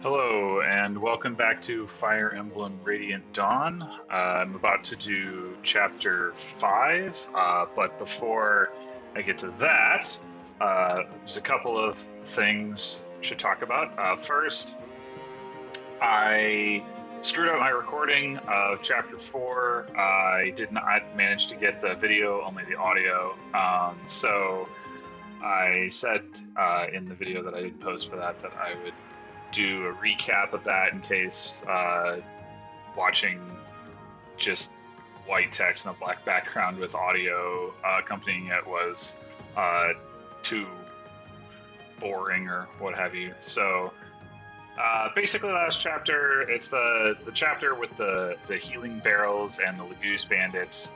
Hello, and welcome back to Fire Emblem Radiant Dawn. I'm about to do Chapter 5, but before I get to that, there's a couple of things I should talk about. First, I screwed up my recording of Chapter 4. I did not manage to get the video, only the audio. So I said in the video that I did post for that I would do a recap of that in case watching just white text and a black background with audio accompanying it was too boring or what have you. So basically, last chapter, it's the chapter with the healing barrels and the Lagoose bandits.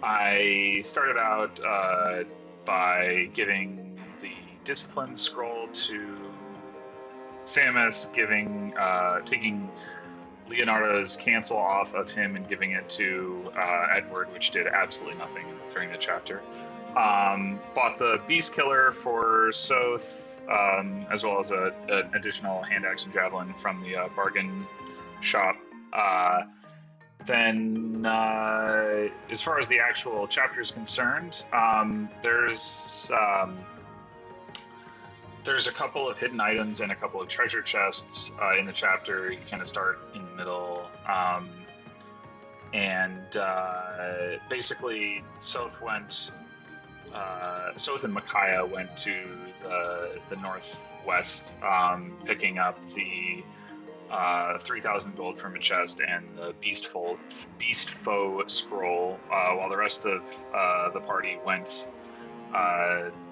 I started out by giving the discipline scroll to Samus, taking Leonardo's cancel off of him and giving it to Edward, which did absolutely nothing during the chapter. Bought the Beast Killer for Soth, as well as an additional hand axe and javelin from the bargain shop. Then, as far as the actual chapter is concerned, there's a couple of hidden items and a couple of treasure chests in the chapter. You kind of start in the middle, and basically, Soth and Micaiah went to the northwest, picking up the 3,000 gold from a chest and the Beast Foe scroll, while the rest of the party went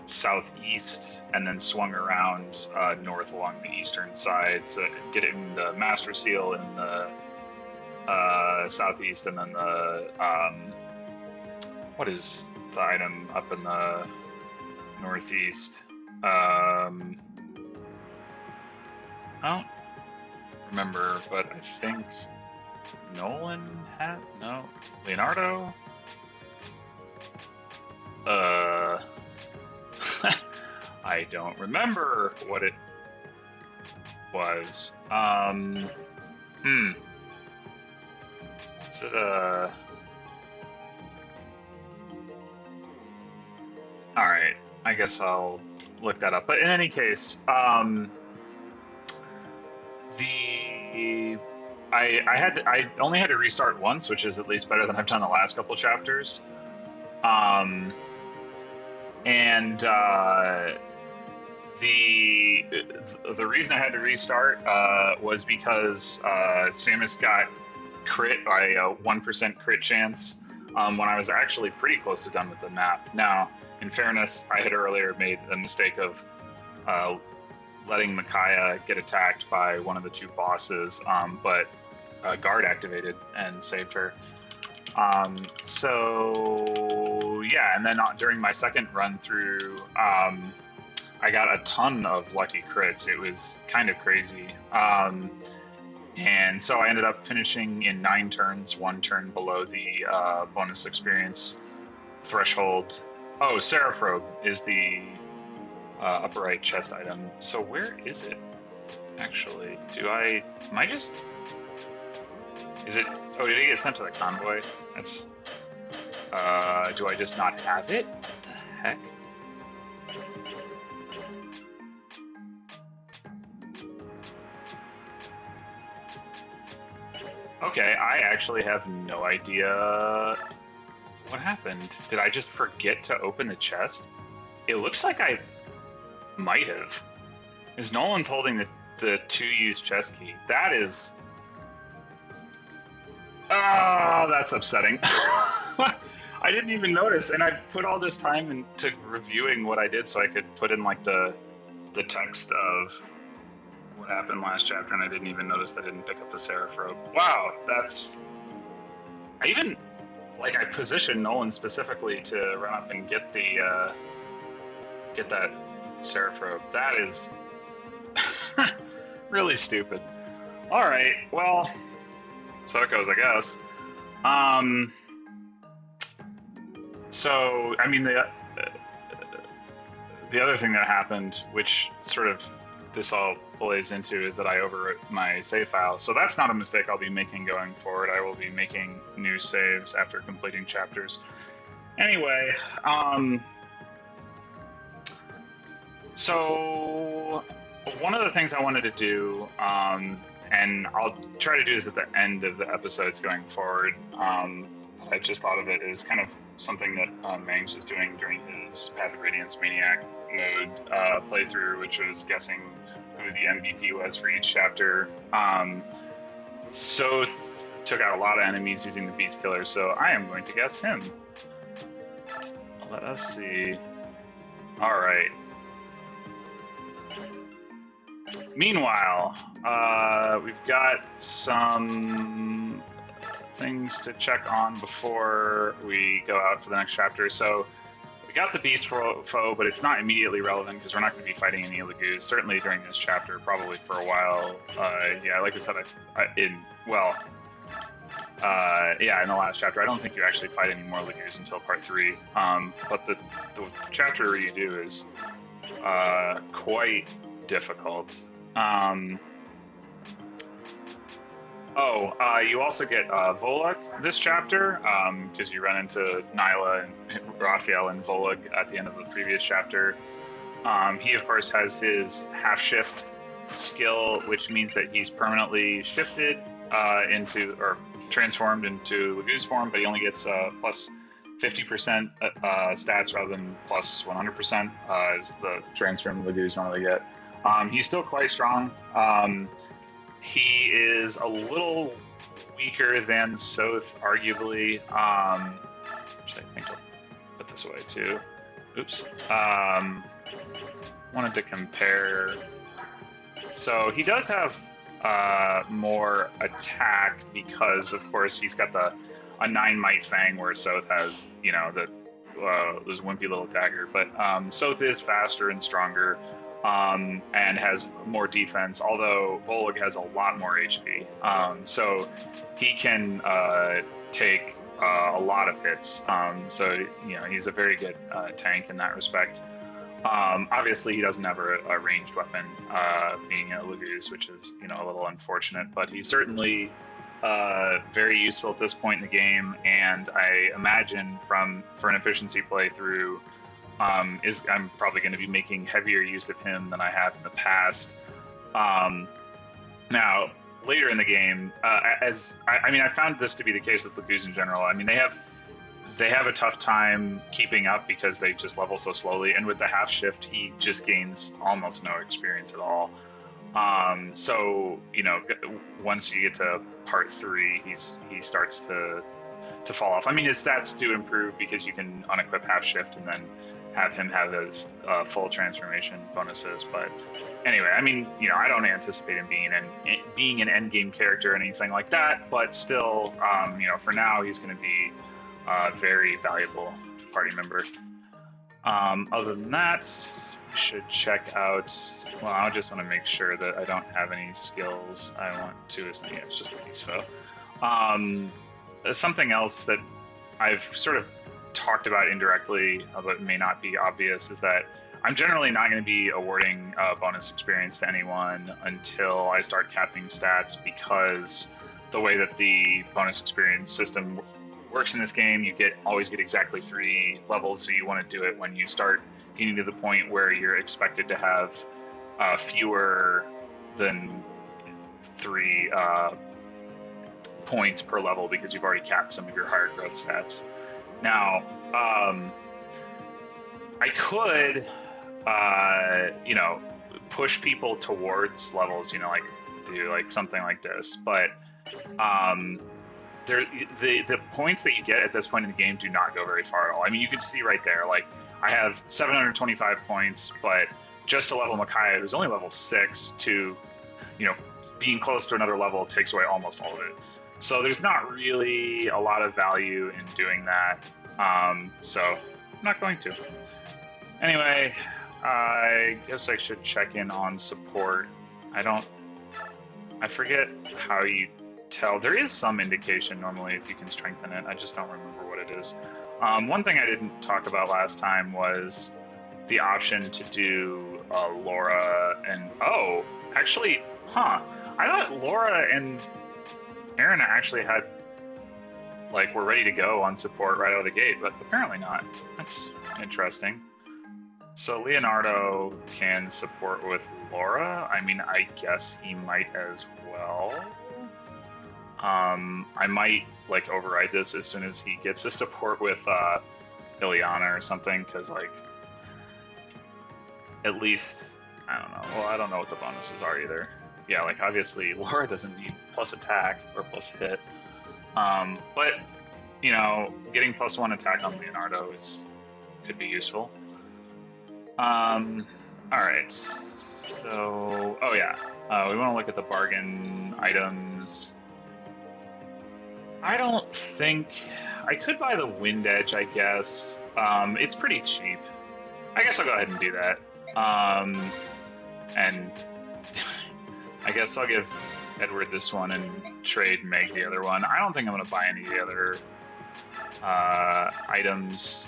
southeast and then swung around north along the eastern side, so getting the Master Seal in the southeast, and then the what is the item up in the northeast? I don't remember, but I think Leonardo. I don't remember what it was. Is it all right, I guess I'll look that up. But in any case, I only had to restart once, which is at least better than I've done the last couple chapters. And the reason I had to restart was because Samus got crit by a 1% crit chance when I was actually pretty close to done with the map. Now, in fairness, I had earlier made the mistake of letting Micaiah get attacked by one of the two bosses, but guard activated and saved her. So yeah, and then during my second run through, I got a ton of lucky crits. It was kind of crazy. And so I ended up finishing in 9 turns, 1 turn below the bonus experience threshold. Oh, Seraph Robe is the upper right chest item. So where is it, actually? Is it, oh, did it get sent to the convoy? That's, do I just not have it? What the heck? Okay, I actually have no idea what happened. Did I just forget to open the chest? It looks like I might have. Because Nolan's holding the 2-use chest key. That is... Oh, that's upsetting. I didn't even notice, and I put all this time into reviewing what I did so I could put in like the text of what happened last chapter, and I didn't even notice that I didn't pick up the Seraph Robe. Wow, that's... I positioned Nolan specifically to run up and get the get that Seraph Robe. That is really stupid. All right, well, so it goes, I guess. So, I mean, the other thing that happened, which sort of this all plays into is that I overwrote my save file. So that's not a mistake I'll be making going forward. I will be making new saves after completing chapters. Anyway, so one of the things I wanted to do, and I'll try to do this at the end of the episodes going forward, I just thought of it as kind of something that Mangs was doing during his Path of Radiance Maniac mode playthrough, which was guessing who the MVP was for each chapter. Soth took out a lot of enemies using the Beast Killer, so I am going to guess him. Let us see. All right. Meanwhile, we've got some things to check on before we go out for the next chapter. So we got the Beast Foe, but it's not immediately relevant because we're not going to be fighting any Lagoos, certainly during this chapter, probably for a while. Yeah, like I said, in the last chapter, I don't think you actually fight any more Lagoos until part 3. But the chapter where you do is quite difficult. You also get Volug this chapter, because you run into Nyla and Raphael and Volug at the end of the previous chapter. He, of course, has his half-shift skill, which means that he's permanently shifted or transformed into Lagoos form, but he only gets plus 50% stats rather than plus 100% as the transformed Lagoos normally get. He's still quite strong. He is a little weaker than Soth, arguably. Which I think I'll put this away too. Oops. Wanted to compare. So he does have more attack because, of course, he's got a 9 Might Fang, where Soth has, this wimpy little dagger. But Soth is faster and stronger. And has more defense, although Volug has a lot more HP. So he can take a lot of hits. So, he's a very good tank in that respect. Obviously, he doesn't have a ranged weapon, being a Lagoos, which is, a little unfortunate, but he's certainly very useful at this point in the game. And I imagine for an efficiency playthrough, I'm probably going to be making heavier use of him than I have in the past. Now, later in the game, I found this to be the case with Lagoos in general. I mean, they have a tough time keeping up because they just level so slowly, and with the half shift, he just gains almost no experience at all. So, once you get to part 3, he starts to fall off. I mean, his stats do improve because you can unequip half shift and then have him have his full transformation bonuses. But anyway, I mean, I don't anticipate him being an end game character or anything like that. But still, for now, he's going to be a very valuable party member. Other than that, we should check out. Well, I just want to make sure that I don't have any skills I want to. It's just the Beast Foe. Something else that I've sort of talked about indirectly, but it may not be obvious, is that I'm generally not going to be awarding bonus experience to anyone until I start capping stats, because the way that the bonus experience system works in this game, you always get exactly 3 levels, so you want to do it when you start getting to the point where you're expected to have fewer than 3 points per level, because you've already capped some of your higher growth stats. Now, I could, push people towards levels, like do like something like this, but the points that you get at this point in the game do not go very far at all. I mean, you can see right there, like I have 725 points, but just to level Micaiah, who's only level 6, to, being close to another level takes away almost all of it. So there's not really a lot of value in doing that. So I'm not going to. Anyway, I guess I should check in on support. I forget how you tell. There is some indication normally if you can strengthen it. I just don't remember what it is. One thing I didn't talk about last time was the option to do Laura and oh, actually, huh? I thought Laura and Aaron actually had like were ready to go on support right out of the gate, but apparently not. That's interesting. So Leonardo can support with Laura. I mean, I guess he might as well. I might like override this as soon as he gets to support with Ileana or something, because like at least I don't know. Well, I don't know what the bonuses are either. Yeah, like obviously Laura doesn't need plus attack or plus hit, but you know, getting +1 attack on Leonardo could be useful. All right. So, oh yeah, we want to look at the bargain items. I don't think I could buy the Wind Edge. I guess it's pretty cheap. I guess I'll go ahead and do that. And I guess I'll give Edward this one and trade Meg the other one. I don't think I'm going to buy any of the other items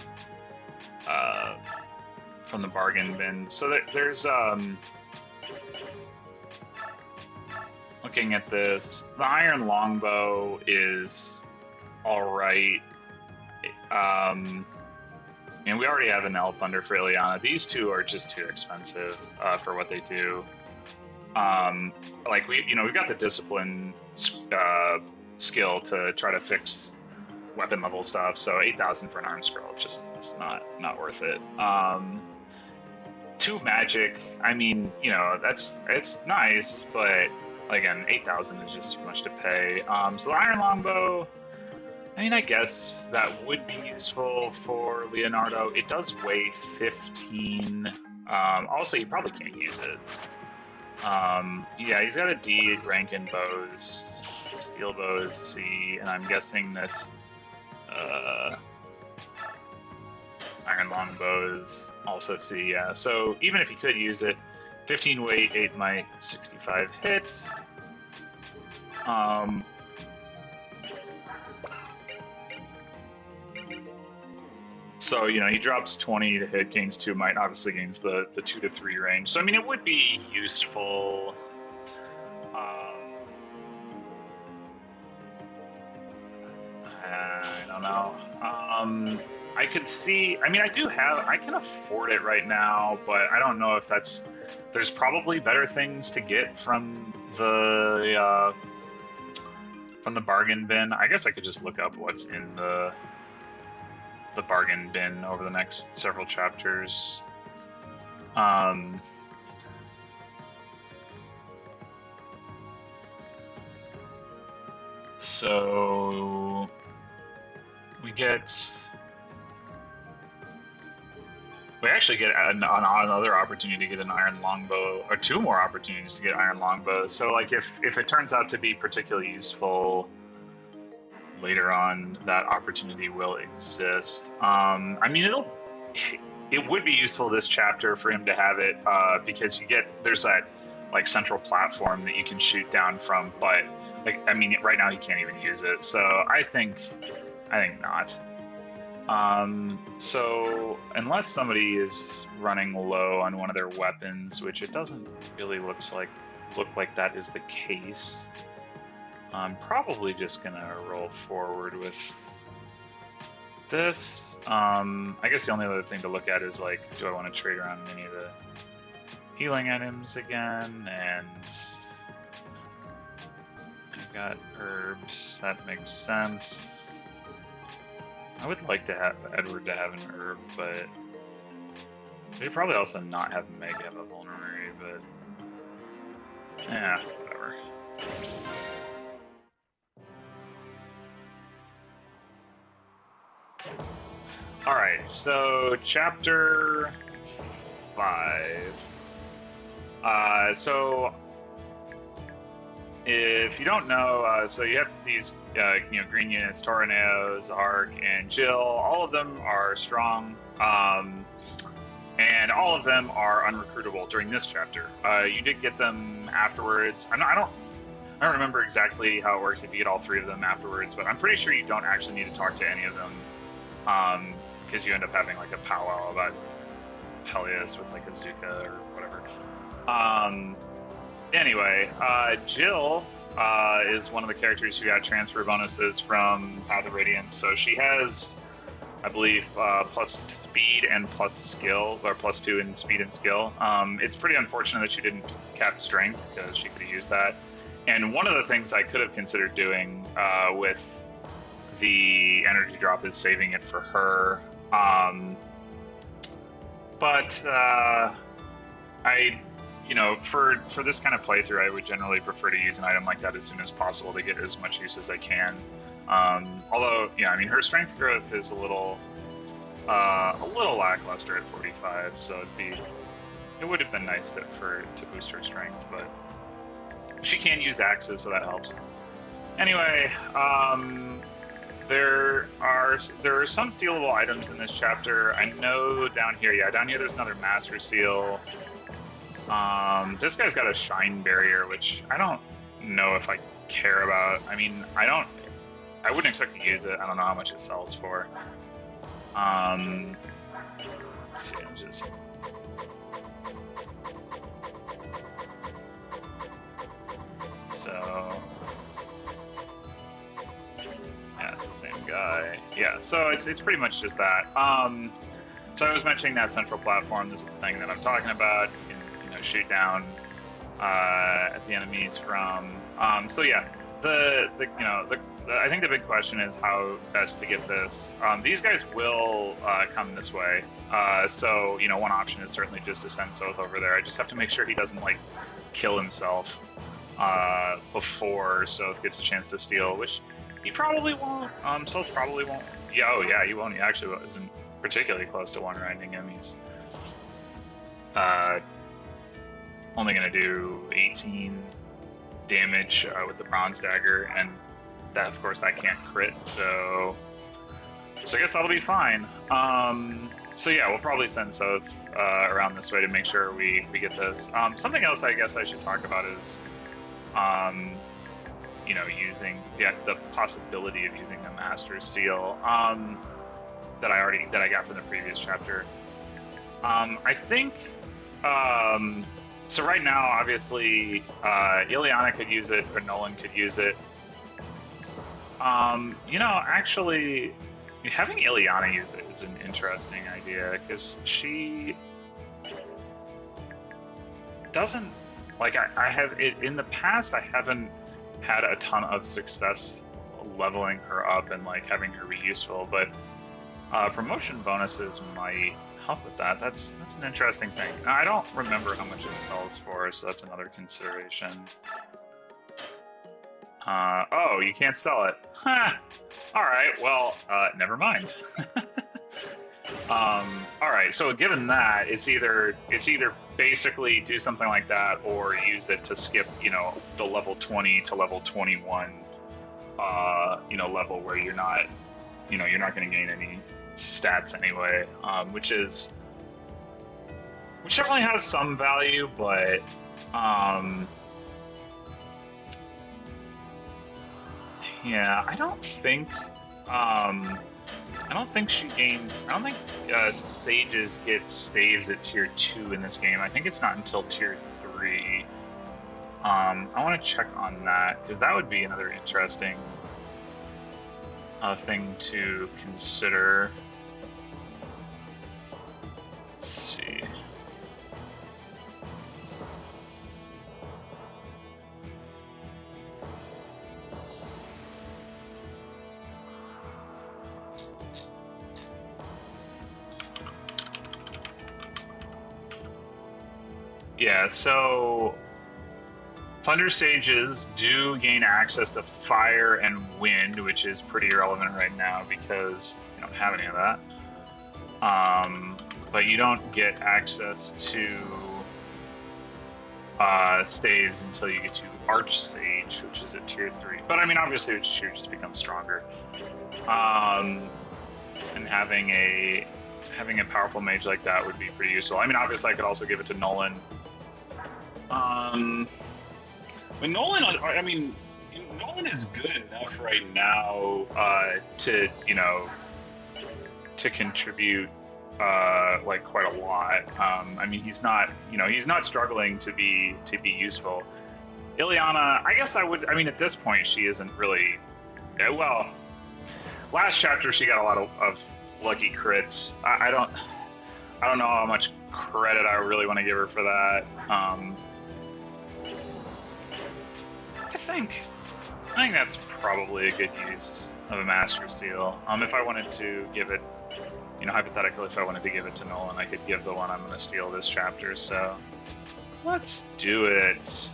from the bargain bin. So there's looking at this, the iron longbow is all right. And we already have an elf thunder for Ileana. These two are just too expensive for what they do. Like we've got the discipline skill to try to fix weapon level stuff. So 8,000 for an arm scroll, just it's not worth it. 2 magic. I mean, it's nice, but again, 8,000 is just too much to pay. So the iron longbow. I mean, I guess that would be useful for Leonardo. It does weigh 15. Also, you probably can't use it. Yeah, he's got a D rank in bows. Steel bows, C, and I'm guessing that iron longbows also C, yeah. So even if he could use it, 15 weight, 8 might, 65 hits. So, he drops 20 to hit, gains 2 might, obviously gains the 2 to 3 range. So, I mean, it would be useful. I don't know. I could see, I mean, I can afford it right now, but I don't know if there's probably better things to get from the bargain bin. I guess I could just look up what's in the bargain bin over the next several chapters. So we actually get another opportunity to get an iron longbow, or 2 more opportunities to get iron longbows. So like if it turns out to be particularly useful later on, that opportunity will exist. I mean, it would be useful this chapter for him to have it, because there's that like central platform that you can shoot down from, but like, I mean, right now he can't even use it. So I think not. So unless somebody is running low on one of their weapons, which it doesn't really look like that is the case, I'm probably just gonna roll forward with this. I guess the only other thing to look at is like, do I want to trade around any of the healing items again? And I've got herbs, that makes sense. I would like to have Edward to have an herb, but we should probably also not have Meg have a vulnerary, but yeah, whatever. Alright, so chapter 5. So if you don't know, so you have these green units, Tornaeos, Arc, and Jill. All of them are strong, and all of them are unrecruitable during this chapter. You did get them afterwards. I don't remember exactly how it works if you get all 3 of them afterwards, but I'm pretty sure you don't actually need to talk to any of them, because you end up having like a powwow about Peleus with like a Zuka or whatever. Anyway, Jill is one of the characters who got transfer bonuses from Path of Radiance. So she has, I believe, plus speed and plus skill, or +2 in speed and skill. It's pretty unfortunate that she didn't cap strength because she could have used that. And one of the things I could have considered doing with the energy drop is saving it for her. But for this kind of playthrough, I would generally prefer to use an item like that as soon as possible to get as much use as I can. Although, yeah, I mean, her strength growth is a little lackluster at 45, so it would have been nice to boost her strength, but she can use axes, so that helps. Anyway, there are some stealable items in this chapter. I know down here there's another Master Seal. This guy's got a Shine Barrier, which I don't know if I care about. I mean, I wouldn't expect to use it. I don't know how much it sells for. Let's see, So, yeah, it's the same guy. Yeah, so it's pretty much just that. So I was mentioning that central platform. This is the thing that I'm talking about. You can, shoot down at the enemies from. So yeah, I think the big question is how best to get this. These guys will come this way. So one option is certainly just to send Soth over there. I just have to make sure he doesn't like kill himself before Soth gets a chance to steal, which he probably won't. Soth probably won't. Yeah, oh yeah, he won't. He actually isn't particularly close to one-rinding him. He's only going to do 18 damage with the Bronze Dagger, and that, of course, that can't crit, so I guess that'll be fine. So yeah, we'll probably send Soth around this way to make sure we get this. Something else I guess I should talk about is using the possibility of using the Master Seal that I got from the previous chapter. I think so. Right now, obviously, Ileana could use it, or Nolan could use it. Actually, having Ileana use it is an interesting idea because she doesn't like. I have it in the past. I haven't had a ton of success leveling her up and like having her be useful, but promotion bonuses might help with that. That's an interesting thing. Now, I don't remember how much it sells for, so that's another consideration. Oh, you can't sell it. All right, well, never mind. All right, so given that, it's either basically do something like that or use it to skip, the level 20 to level 21, level where you're not going to gain any stats anyway, which definitely has some value, but yeah, I don't think she gains. I don't think sages get staves at tier 2 in this game. I think it's not until tier 3. I want to check on that because that would be another interesting thing to consider. Let's see. Yeah, so Thunder Sages do gain access to fire and wind, which is pretty irrelevant right now because you don't have any of that. But you don't get access to staves until you get to Arch Sage, which is at tier 3. But I mean, obviously, it just becomes stronger. And having a powerful mage like that would be pretty useful. I mean, obviously, I could also give it to Nolan. But Nolan, I mean, Nolan is good enough right now to contribute like quite a lot. I mean, he's not, he's not struggling to be useful. Ileana, I guess I would. I mean, at this point, she isn't really. Yeah, well, last chapter she got a lot of lucky crits. I don't know how much credit I really want to give her for that. I think that's probably a good use of a Master Seal. If I wanted to give it, hypothetically, if I wanted to give it to Nolan, I could give the one I'm going to steal this chapter. So let's do it.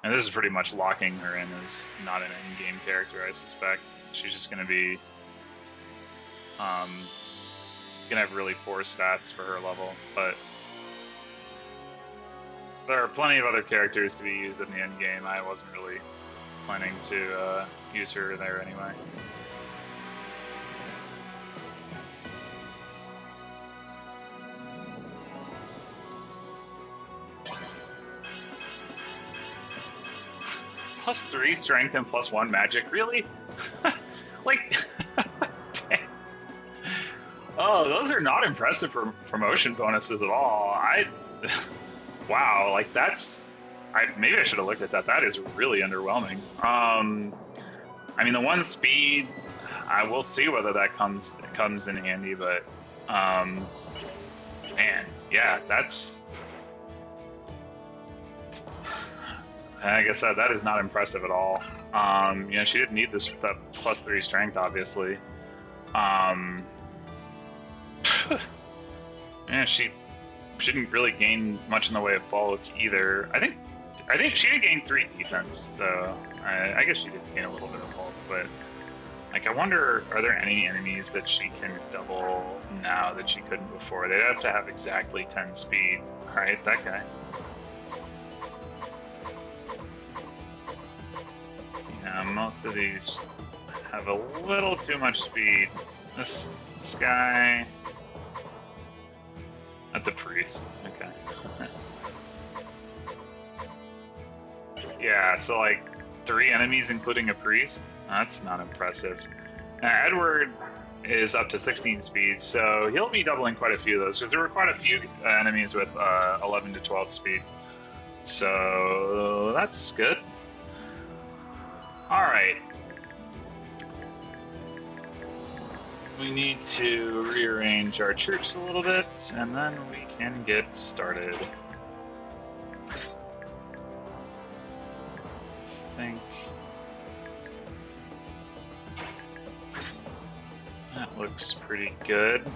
And this is pretty much locking her in as not an in-game character, I suspect. She's just going to be gonna have really poor stats for her level, but there are plenty of other characters to be used in the end game. I wasn't really planning to use her there anyway. +3 strength and +1 magic, really? Like, oh, those are not impressive promotion bonuses at all. Wow, like maybe I should have looked at that. That is really underwhelming. I mean, the 1 speed, I will see whether that comes in handy, but man, yeah, that's. I guess that is not impressive at all. She didn't need that +3 strength, obviously. Yeah, she didn't really gain much in the way of bulk either. I think she did gain 3 defense, so I guess she did gain a little bit of bulk. But like, I wonder, are there any enemies that she can double now that she couldn't before? They'd have to have exactly 10 speed. All right, that guy. Yeah, most of these have a little too much speed. This guy. At the priest. Okay. Yeah, so like 3 enemies including a priest? That's not impressive. Edward is up to 16 speed, so he'll be doubling quite a few of those, because there were quite a few enemies with 11 to 12 speed. So that's good. Alright. We need to rearrange our troops a little bit, and then we can get started. I think that looks pretty good.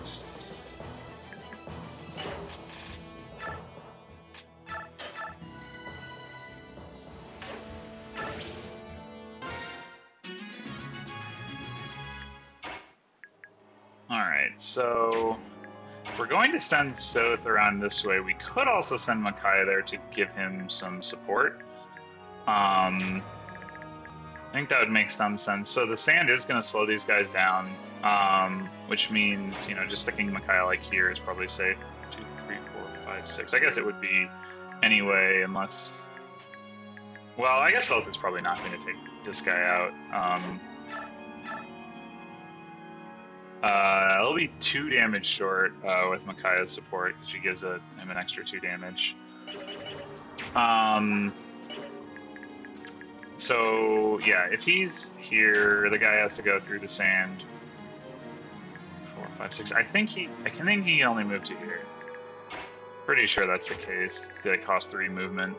Alright, so if we're going to send Soth around this way, we could also send Micaiah there to give him some support. I think that would make some sense. So the sand is going to slow these guys down, which means, just sticking Micaiah like here is probably safe. 2, 3, 4, 5, 6. I guess it would be anyway, unless... Well, I guess Soth is probably not going to take this guy out. It'll be 2 damage short with Micaiah's support. She gives him an extra 2 damage. So yeah, if he's here, the guy has to go through the sand. 4, 5, 6. I think he only moved to here. Pretty sure that's the case. That it costs 3 movement.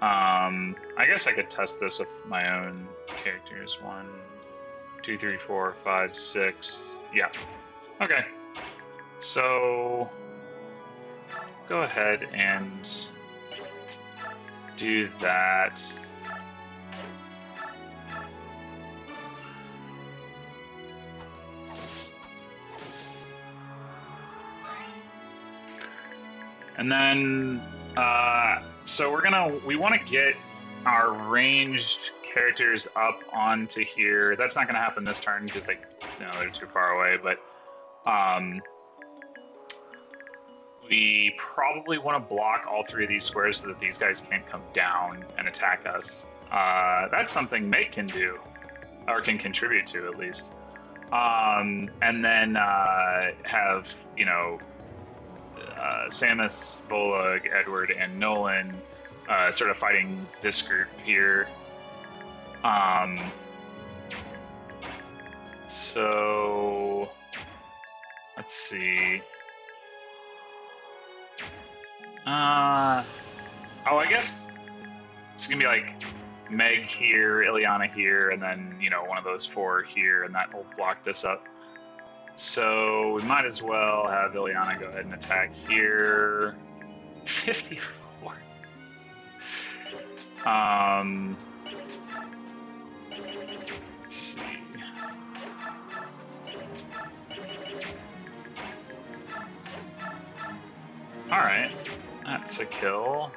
I guess I could test this with my own characters. 1, 2, 3, 4, 5, 6. Yeah. Okay. So go ahead and do that. And then, so we want to get our ranged characters up onto here. That's not going to happen this turn because they're too far away. But we probably want to block all three of these squares so that these guys can't come down and attack us. That's something Meg can do, or can contribute to at least. And then have, you know, Samus, Volug, Edward, and Nolan sort of fighting this group here. So let's see. Oh, I guess it's gonna be like Meg here, Ileana here, and then, you know, one of those four here, and that will block this up. So we might as well have Ileana go ahead and attack here. 54. Let's see. All right, that's a kill.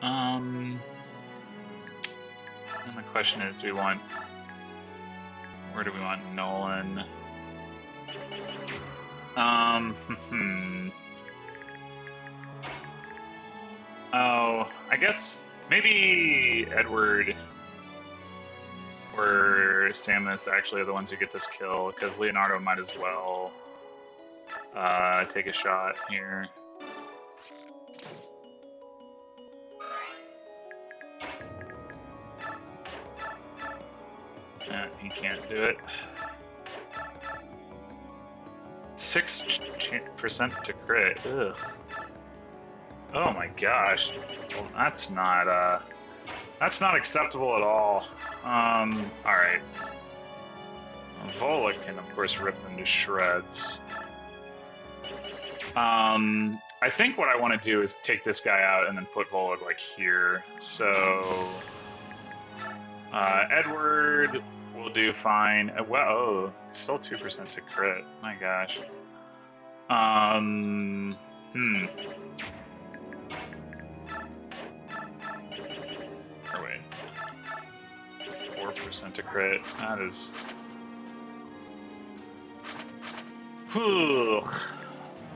And the question is, do we want, where do we want Nolan? Oh, I guess maybe Edward or Samus actually are the ones who get this kill, because Leonardo might as well take a shot here. He can't do it. 6% to crit. Ugh. Oh my gosh. Well, that's not acceptable at all. Alright. Volug can of course rip them to shreds. I think what I want to do is take this guy out and then put Volug like here. So Edward will do fine. Well, oh, still 2% to crit. My gosh. Or wait. 4% to crit. That is. Whew.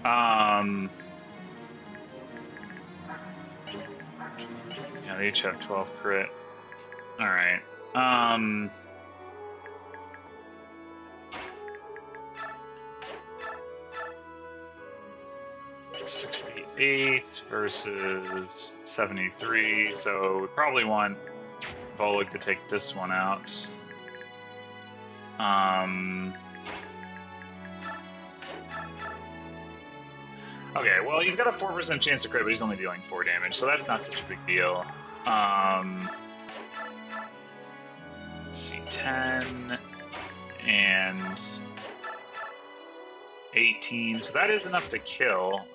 Yeah, they each have 12 crit. Alright. 68 versus 73, so we probably want Volug to take this one out. Okay, well, he's got a 4% chance to crit, but he's only dealing 4 damage, so that's not such a big deal. Let's see, 10 and 18, so that is enough to kill.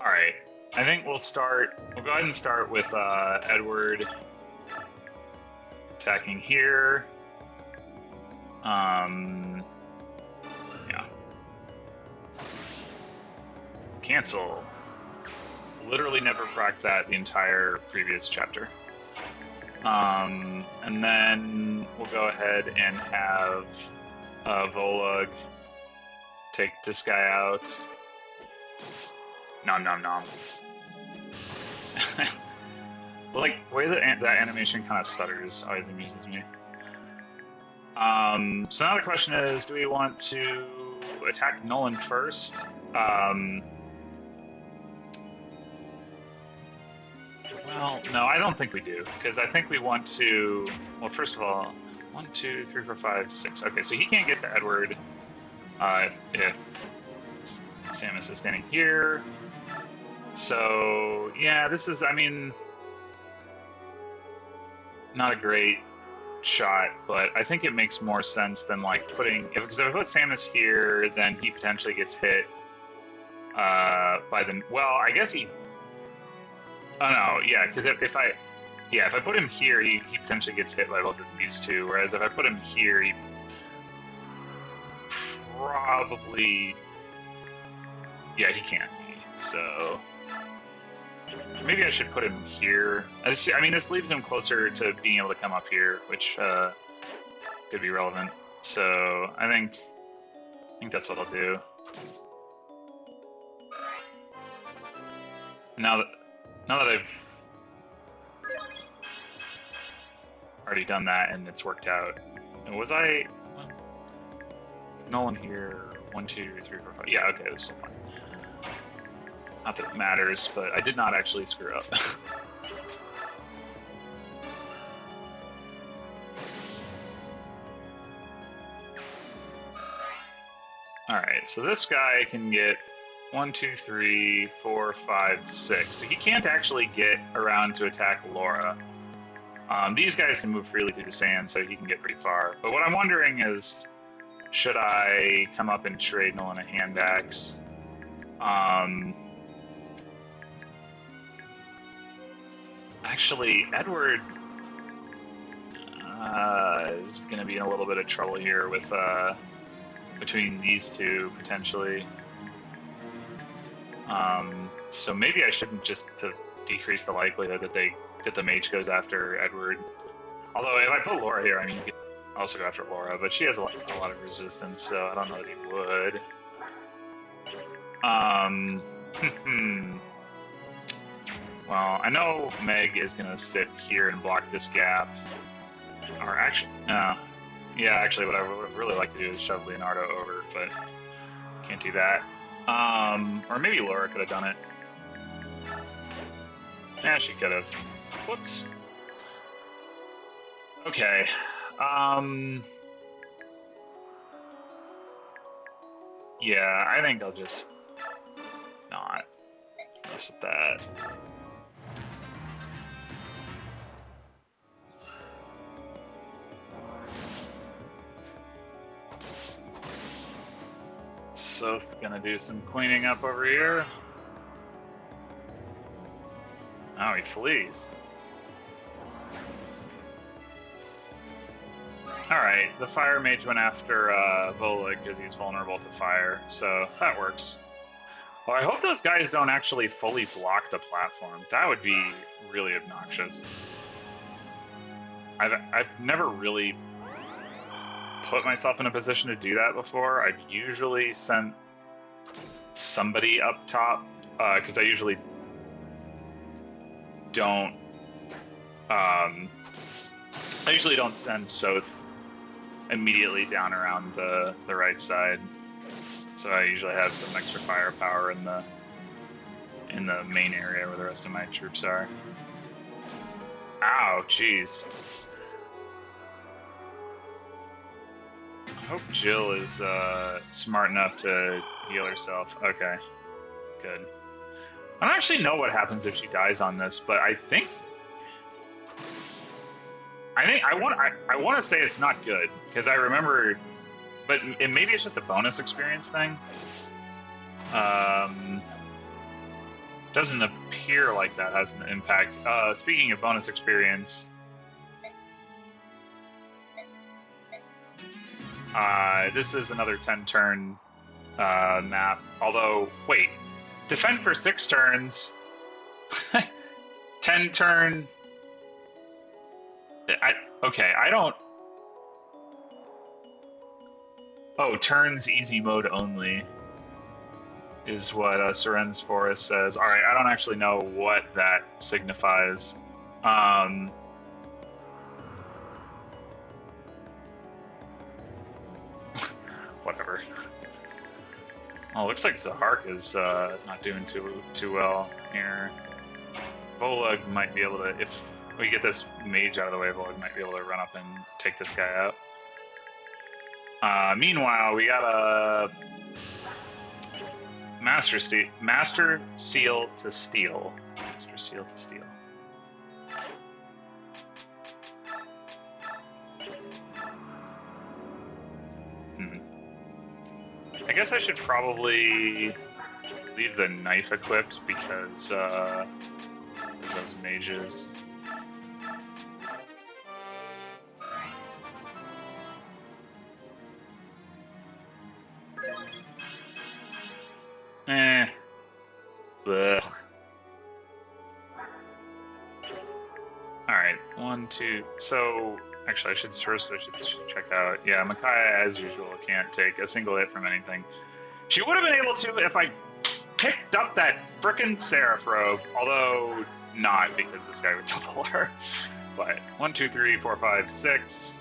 Alright, I think we'll go ahead and start with Edward attacking here. Yeah. Cancel. Literally never cracked that the entire previous chapter. And then we'll go ahead and have Volug take this guy out. Nom nom nom. Like, the way that animation kind of stutters always amuses me. So now the question is, do we want to attack Nolan first? Well, no, I don't think we do, because I think we want to, well, first of all, 1, 2, 3, 4, 5, 6. Okay, so he can't get to Edward if Samus is standing here. So, yeah, this is, I mean, not a great shot, but I think it makes more sense than, like, because if I put Samus here, then he potentially gets hit by the, well, I guess he, oh no, yeah, because if I put him here, he potentially gets hit by both of these two, whereas if I put him here, probably... Yeah, he can't be, so... Maybe I should put him here. I mean, this leaves him closer to being able to come up here, which could be relevant. So I think that's what I'll do. Now that I've already done that and it's worked out. And was I Nolan here? 1, 2, 3, 4, 5. Yeah, okay, that's still fine. Not that it matters, but I did not actually screw up. Alright, so this guy can get 1, 2, 3, 4, 5, 6. So he can't actually get around to attack Laura. These guys can move freely through the sand, so he can get pretty far. But what I'm wondering is, should I come up and trade Nolan a hand axe? Actually, Edward is going to be in a little bit of trouble here with between these two, potentially. So maybe I shouldn't, just to decrease the likelihood that the mage goes after Edward. Although if I put Laura here, I mean, you could also go after Laura, but she has a lot of resistance, so I don't know that he would. Well, I know Meg is gonna sit here and block this gap. Or actually, yeah, actually, what I would really like to do is shove Leonardo over, but can't do that. Or maybe Laura could have done it. Yeah, she could have. Whoops. Okay. Yeah, I think I'll just not mess with that. Soth gonna do some cleaning up over here. Oh, he flees. Alright, the fire mage went after Vola because he's vulnerable to fire, so that works. Well, I hope those guys don't actually fully block the platform. That would be really obnoxious. I've never really put myself in a position to do that before. I've usually sent somebody up top, because I usually don't send Soth immediately down around the right side. So I usually have some extra firepower in the main area where the rest of my troops are. Ow, jeez. I hope Jill is smart enough to heal herself. Okay, good. I don't actually know what happens if she dies on this, but I want to say it's not good, because I remember, but maybe it's just a bonus experience thing. Doesn't appear like that has an impact. Speaking of bonus experience, this is another 10-turn map. Although, wait, defend for 6 turns, 10-turn. Okay, I don't... Oh, turns easy mode only is what Seren's Forest says. Alright, I don't actually know what that signifies. Whatever. Oh, looks like Zahark is not doing too well here. Volag might be able to, if we get this mage out of the way, Volag might be able to run up and take this guy out. Meanwhile, we got a Master Seal to steal. Master Seal to steal. I guess I should probably leave the knife equipped because those mages. 1, 2. So actually, I should check out. Yeah, Micaiah, as usual, can't take a single hit from anything. She would have been able to if I picked up that frickin' Seraph robe, although not because this guy would double her. But 1, 2, 3, 4, 5, 6.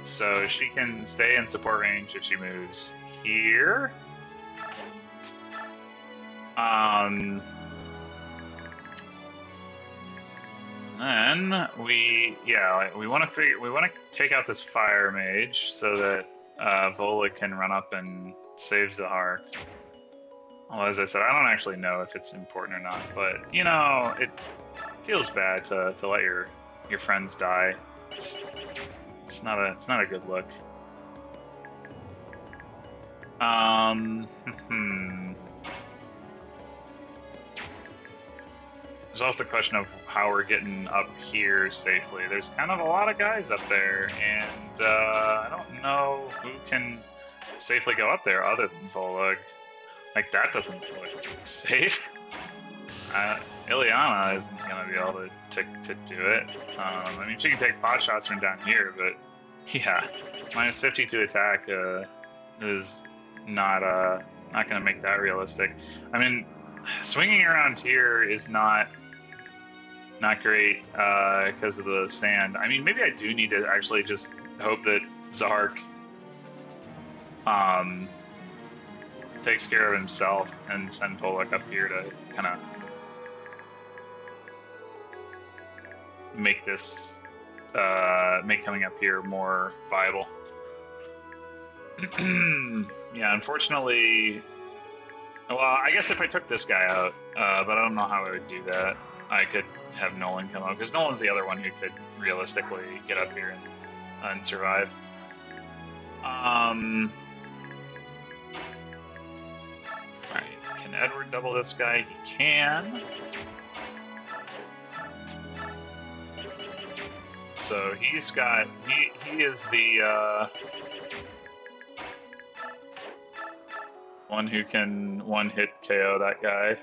So she can stay in support range if she moves here. Then we want to take out this fire mage so that Vola can run up and save Zahar. Well, as I said, I don't actually know if it's important or not, but you know, it feels bad to let your friends die. It's not a good look. There's also the question of how we're getting up here safely. There's kind of a lot of guys up there, and I don't know who can safely go up there other than Volug. Like, that doesn't look safe. Ileana isn't going to be able to do it. I mean, she can take pot shots from down here, but yeah, minus 50 to attack is not going to make that realistic. I mean, swinging around here is not great because of the sand. I mean, maybe I do need to actually just hope that Zahark takes care of himself and send Polak up here to kind of make this make coming up here more viable. Yeah, unfortunately, well, I guess if I took this guy out, but I don't know how I would do that. I could have Nolan come out, because Nolan's the other one who could realistically get up here and survive. Alright, can Edward double this guy? He can. So he's got, he is the one who can one-hit KO that guy.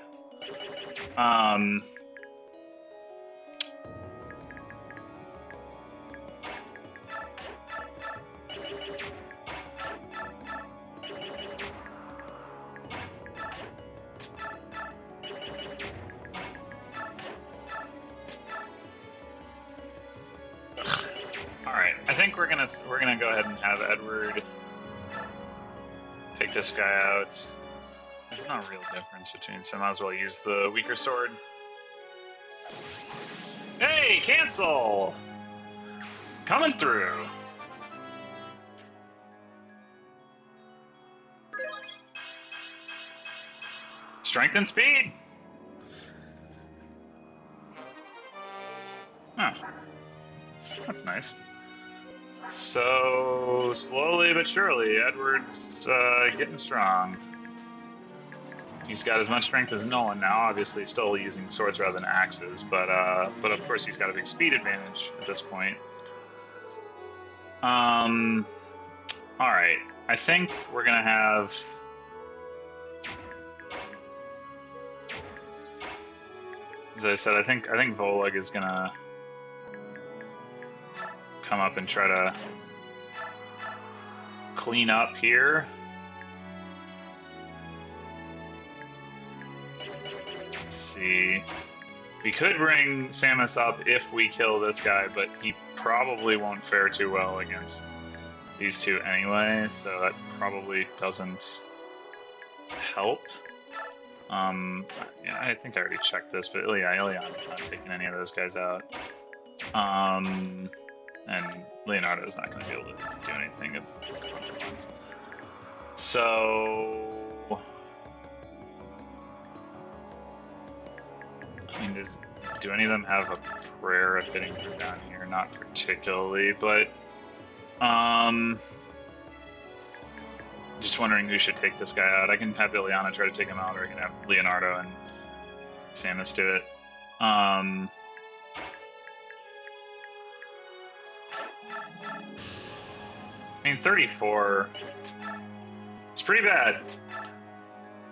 Alright, I think we're gonna go ahead and have Edward take this guy out. There's no real difference between, so I might as well use the weaker sword. Hey, cancel! Coming through. Strength and speed. Oh, that's nice. So, slowly but surely, Edward's getting strong. He's got as much strength as Nolan now, obviously still using swords rather than axes, but of course he's got a big speed advantage at this point. Alright, I think we're gonna have... As I said, I think Volag is gonna come up and try to clean up here. Let's see. We could bring Samus up if we kill this guy, but he probably won't fare too well against these two anyway, so that probably doesn't help. Yeah, I think I already checked this, but Ileana's not taking any of those guys out. And Leonardo's not going to be able to do anything of consequence. So... I mean, do any of them have a prayer of hitting them down here? Not particularly, but... just wondering who should take this guy out. I can have Ileana try to take him out, or I can have Leonardo and Samus do it. I mean, 34... It's pretty bad,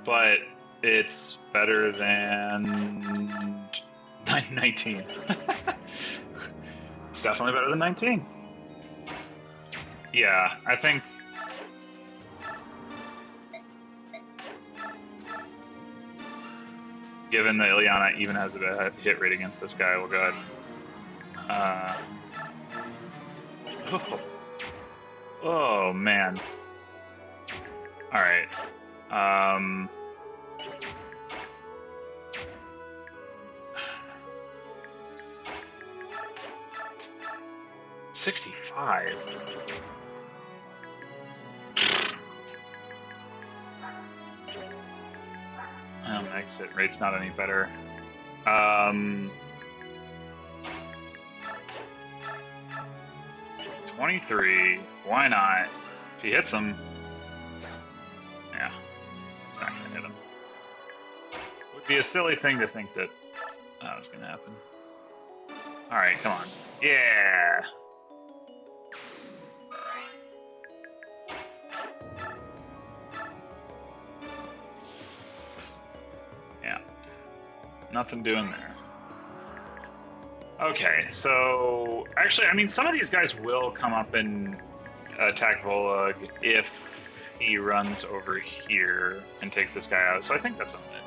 but it's better than 19. definitely better than 19. Yeah, I think... Given that Ileana even has a hit rate against this guy, we'll go ahead. Oh, man. All right. 65. Well, exit rate's not any better. 23. Why not? If he hits him, yeah, it's not gonna hit him. Would be a silly thing to think that was gonna happen. All right, come on. Yeah. Yeah. Nothing doing there. Okay, so actually, I mean, some of these guys will come up and attack Volug if he runs over here and takes this guy out. So I think that's what I'm gonna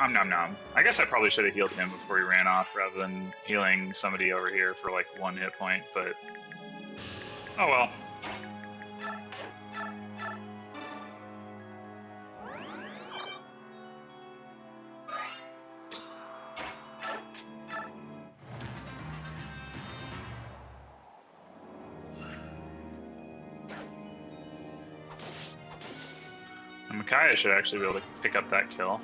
do. Nom nom. I guess I probably should have healed him before he ran off rather than healing somebody over here for like 1 hit point, but oh well. And Micaiah should actually be able to pick up that kill.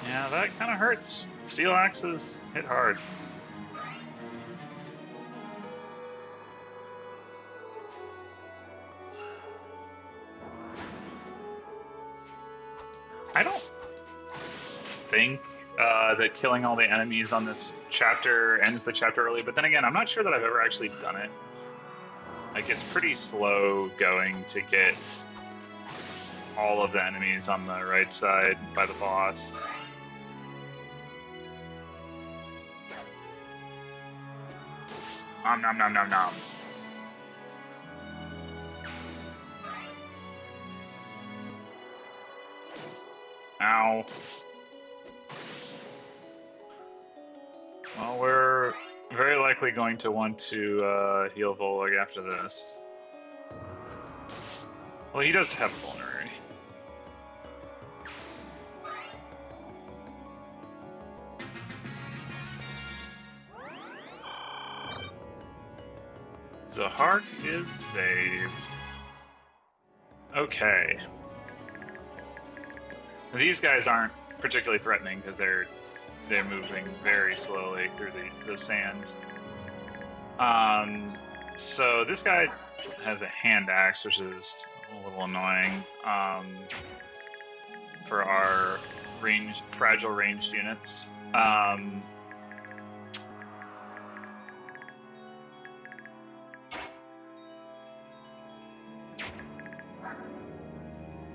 Yeah, that kind of hurts. Steel axes hit hard. I don't think that killing all the enemies on this chapter ends the chapter early, but then again, I'm not sure that I've ever actually done it. Like, it's pretty slow going to get all of the enemies on the right side by the boss. Nom nom nom nom nom. Ow. Well, we're very likely going to want to heal Volug after this. Well, he does have vulnerary. Zahark is saved. Okay. These guys aren't particularly threatening because they're moving very slowly through the sand. So this guy has a hand axe, which is a little annoying for our fragile ranged units.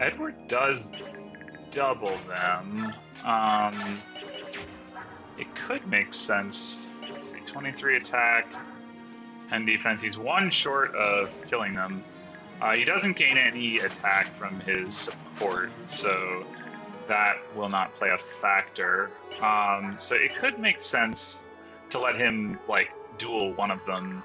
Edward does double them. It could make sense. Let's see, 23 attack and defense. He's 1 short of killing them. He doesn't gain any attack from his support, so that will not play a factor. So it could make sense to let him like duel one of them.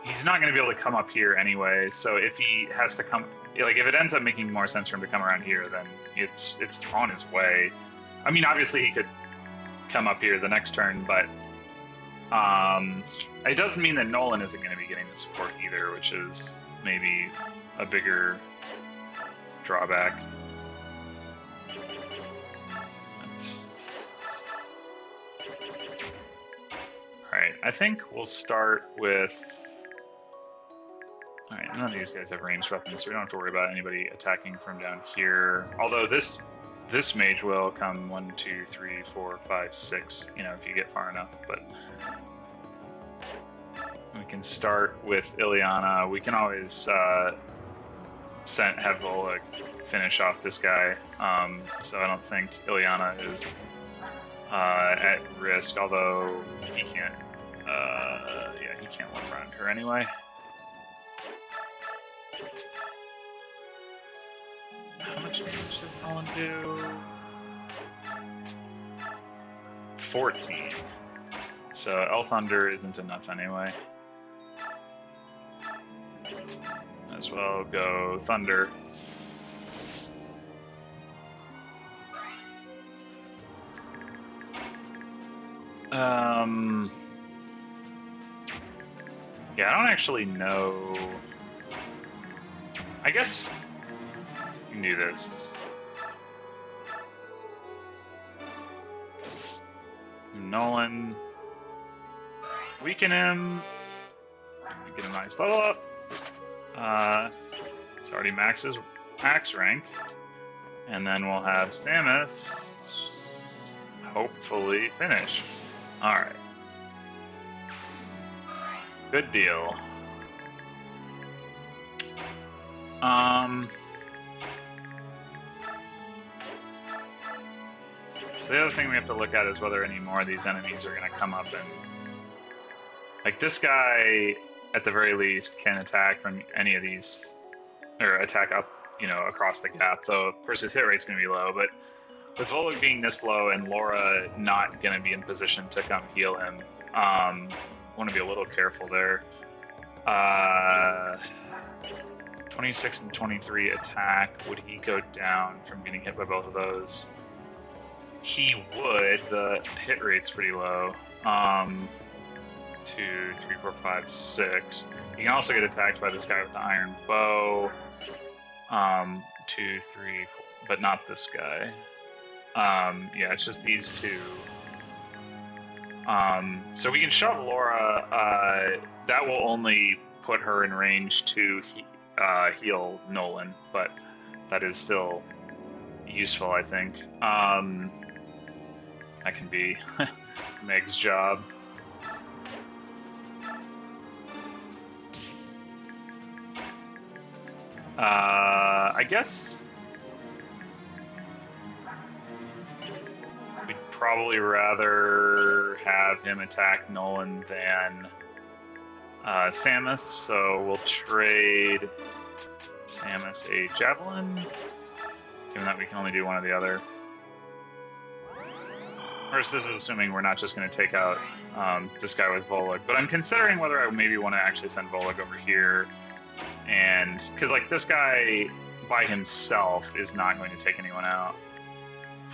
He's not going to be able to come up here anyway, so if he has to come, like if it ends up making more sense for him to come around here, then it's on his way. I mean, obviously he could come up here the next turn, but it doesn't mean that Nolan isn't going to be getting the support either, which is maybe a bigger drawback. Alright, I think we'll start with... Alright, none of these guys have ranged weapons, so we don't have to worry about anybody attacking from down here. Although this mage will come 1, 2, 3, 4, 5, 6, you know, if you get far enough, but we can start with Ileana. We can always have Volek finish off this guy. So I don't think Ilyana is at risk, although he can't. Yeah, he can't one round her anyway. How much damage does Nolan do? 14. So El Thunder isn't enough anyway. As well go Thunder. Yeah, I don't actually know. I guess you can do this. Nolan. Weaken him. Get a nice level up. It's already maxes max rank. And then we'll have Samus hopefully finish. Alright. Good deal. So the other thing we have to look at is whether any more of these enemies are going to come up and... Like, this guy, at the very least, can attack from any of these... Or attack up, you know, across the gap, though, of course, his hit rate's going to be low, but with Volek being this low and Laura not going to be in position to come heal him, want to be a little careful there. 26 and 23 attack. Would he go down from getting hit by both of those? He would. The hit rate's pretty low. 2, 3, 4, 5, 6. You can also get attacked by this guy with the iron bow. 2, 3, 4, but not this guy. Yeah, it's just these two. So we can shove Laura. That will only put her in range to heal Nolan, but that is still useful, I think. That can be Meg's job. I guess we'd probably rather have him attack Nolan than Samus, so we'll trade Samus a Javelin, given that we can only do one or the other. First, this is assuming we're not just going to take out this guy with Volek, but I'm considering whether I maybe want to actually send Volek over here, and because like this guy by himself is not going to take anyone out.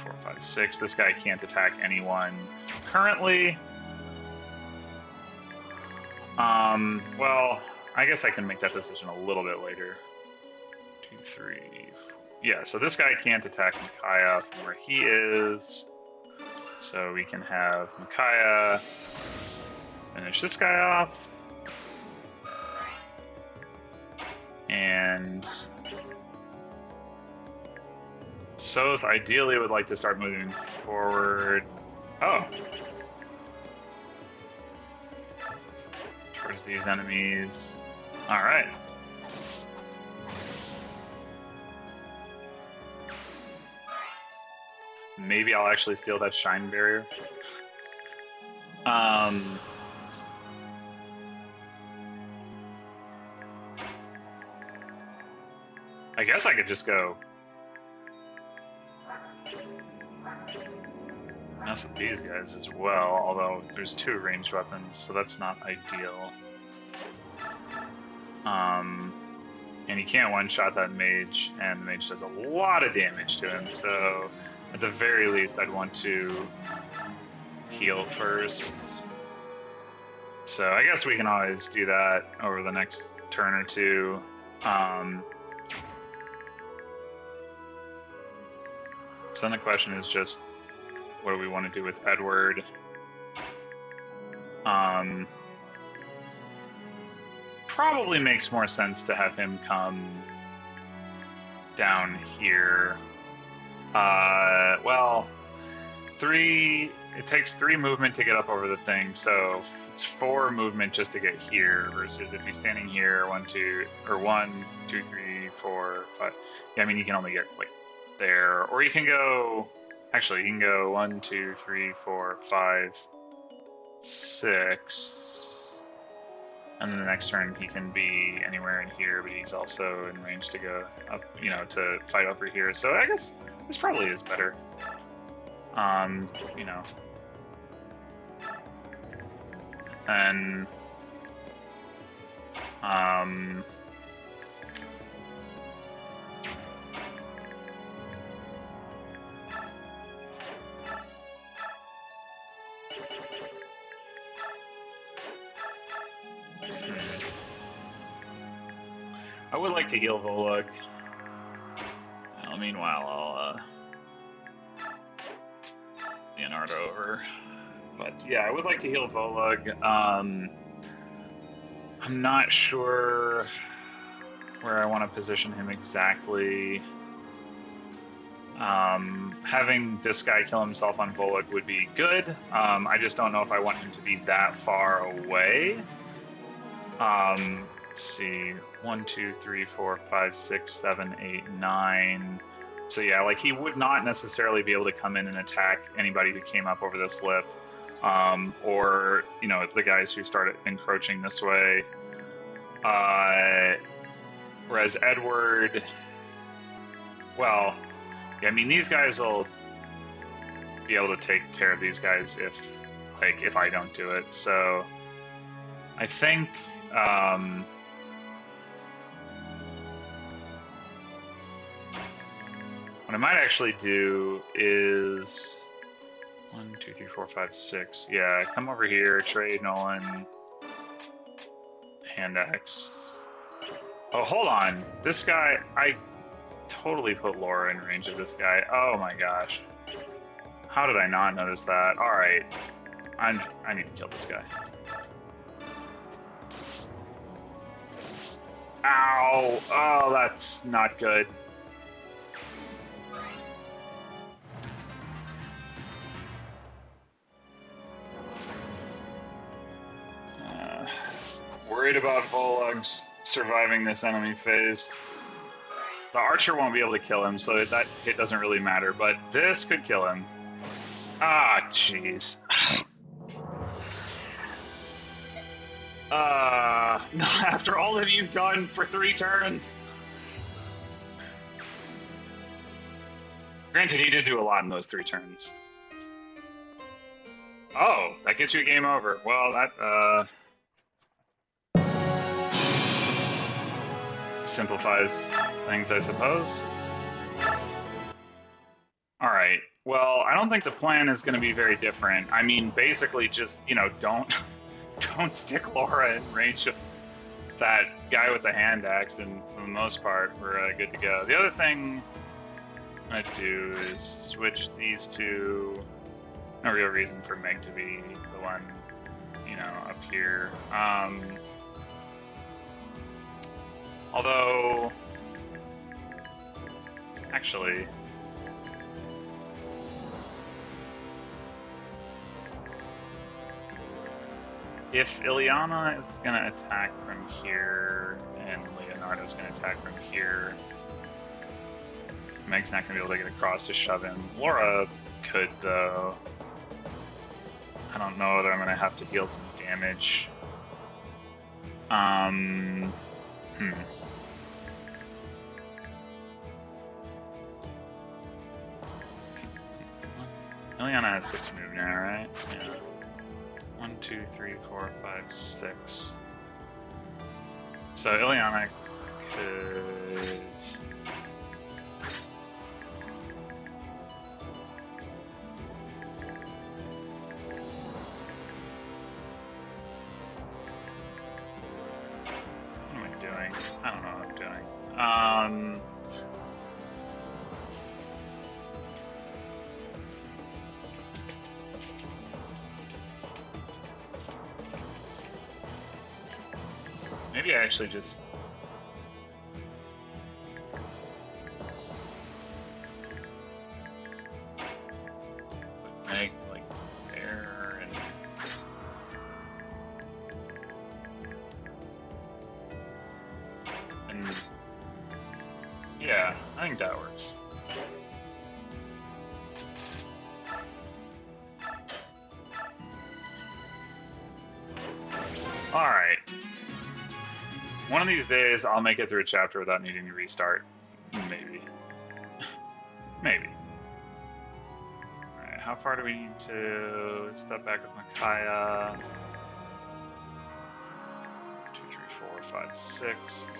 4, 5, 6. This guy can't attack anyone currently. Well, I guess I can make that decision a little bit later. 2, 3, 4. Yeah, so this guy can't attack Micaiah from where he is. So we can have Micaiah finish this guy off. And Soth ideally would like to start moving forward. Oh. Towards these enemies. Alright. Maybe I'll actually steal that shine barrier. I guess I could just go mess with these guys as well, although there's 2 ranged weapons, so that's not ideal. And he can't one-shot that mage, and the mage does a lot of damage to him, so at the very least I'd want to heal first. So I guess we can always do that over the next turn or two. So then the question is just, what do we want to do with Edward? Probably makes more sense to have him come down here. Well, 3 it takes 3 movement to get up over the thing, so it's 4 movement just to get here, versus if he's standing here, 1, 2, or 1, 2, 3, 4, 5. Yeah, I mean, you can only get, like, there. Or you can go... Actually, you can go 1, 2, 3, 4, 5, 6. And then the next turn he can be anywhere in here, but he's also in range to go up, you know, to fight over here. So I guess this probably is better. You know. And I would like to heal Volug. Well, meanwhile, I'll Leonardo over. But yeah, I would like to heal Volug. I'm not sure where I want to position him exactly. Having this guy kill himself on Volug would be good. I just don't know if I want him to be that far away. Let's see, 1, 2, 3, 4, 5, 6, 7, 8, 9. So yeah, like he would not necessarily be able to come in and attack anybody who came up over this lip, or you know, the guys who started encroaching this way. Whereas Edward, well, yeah, I mean, these guys will be able to take care of these guys if I don't do it. So I think. What I might actually do is 1, 2, 3, 4, 5, 6. Yeah, come over here, trade Nolan, hand axe. Oh, hold on. This guy, I totally put Laura in range of this guy. Oh my gosh. How did I not notice that? All right, I need to kill this guy. Ow! Oh, that's not good. Worried about Volug's surviving this enemy phase. The archer won't be able to kill him, so that hit doesn't really matter, but this could kill him. Ah, jeez. After all that you've done for 3 turns. Granted, he did do a lot in those 3 turns. Oh, that gets you a game over. Well, that, simplifies things, I suppose. Alright, well, I don't think the plan is going to be very different. I mean, basically just, you know, don't stick Laura in range of that guy with the hand axe, and for the most part, we're good to go. The other thing I'm going to do is switch these two. No real reason for Meg to be the one, you know, up here. Although, actually, if Ileana is going to attack from here and Leonardo's going to attack from here, Meg's not going to be able to get across to shove in. Laura could, though. I don't know whether I'm going to have to deal some damage. Ileana has 6 move now, right? Yeah. 1, 2, 3, 4, 5, 6. So Ileana could... What am I doing? I don't know what I'm doing. Maybe I actually just... Meg, like, Yeah, I think that works. Alright. One of these days, I'll make it through a chapter without needing to restart. Maybe. Maybe. Alright, how far do we need to step back with Micaiah? 2, 3, 4, 5, 6.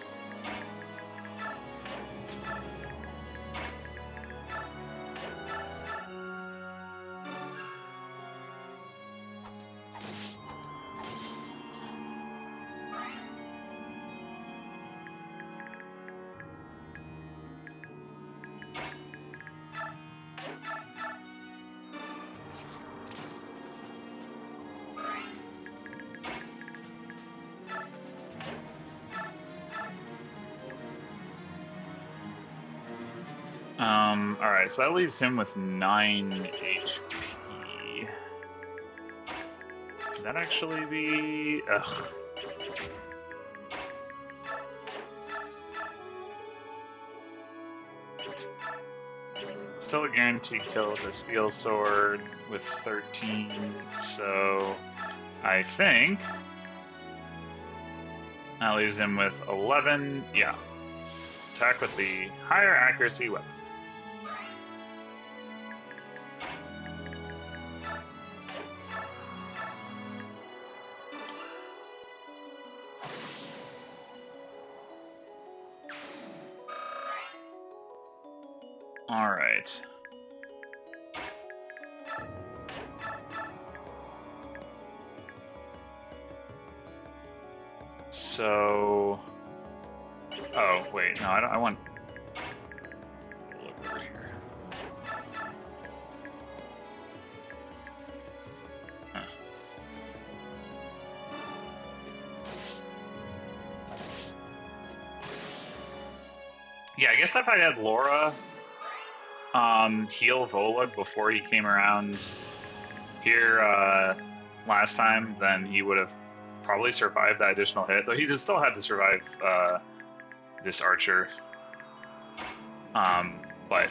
Alright, so that leaves him with 9 HP. Could that actually be... Ugh. Still a guaranteed kill with a steel sword with 13, so I think that leaves him with 11. Yeah. Attack with the higher accuracy weapon. All right. So, oh wait, no, I want. Look over here. Huh. Yeah, I guess if I had Laura heal Volug before he came around here last time, then he would have probably survived that additional hit, though he just still had to survive this archer. But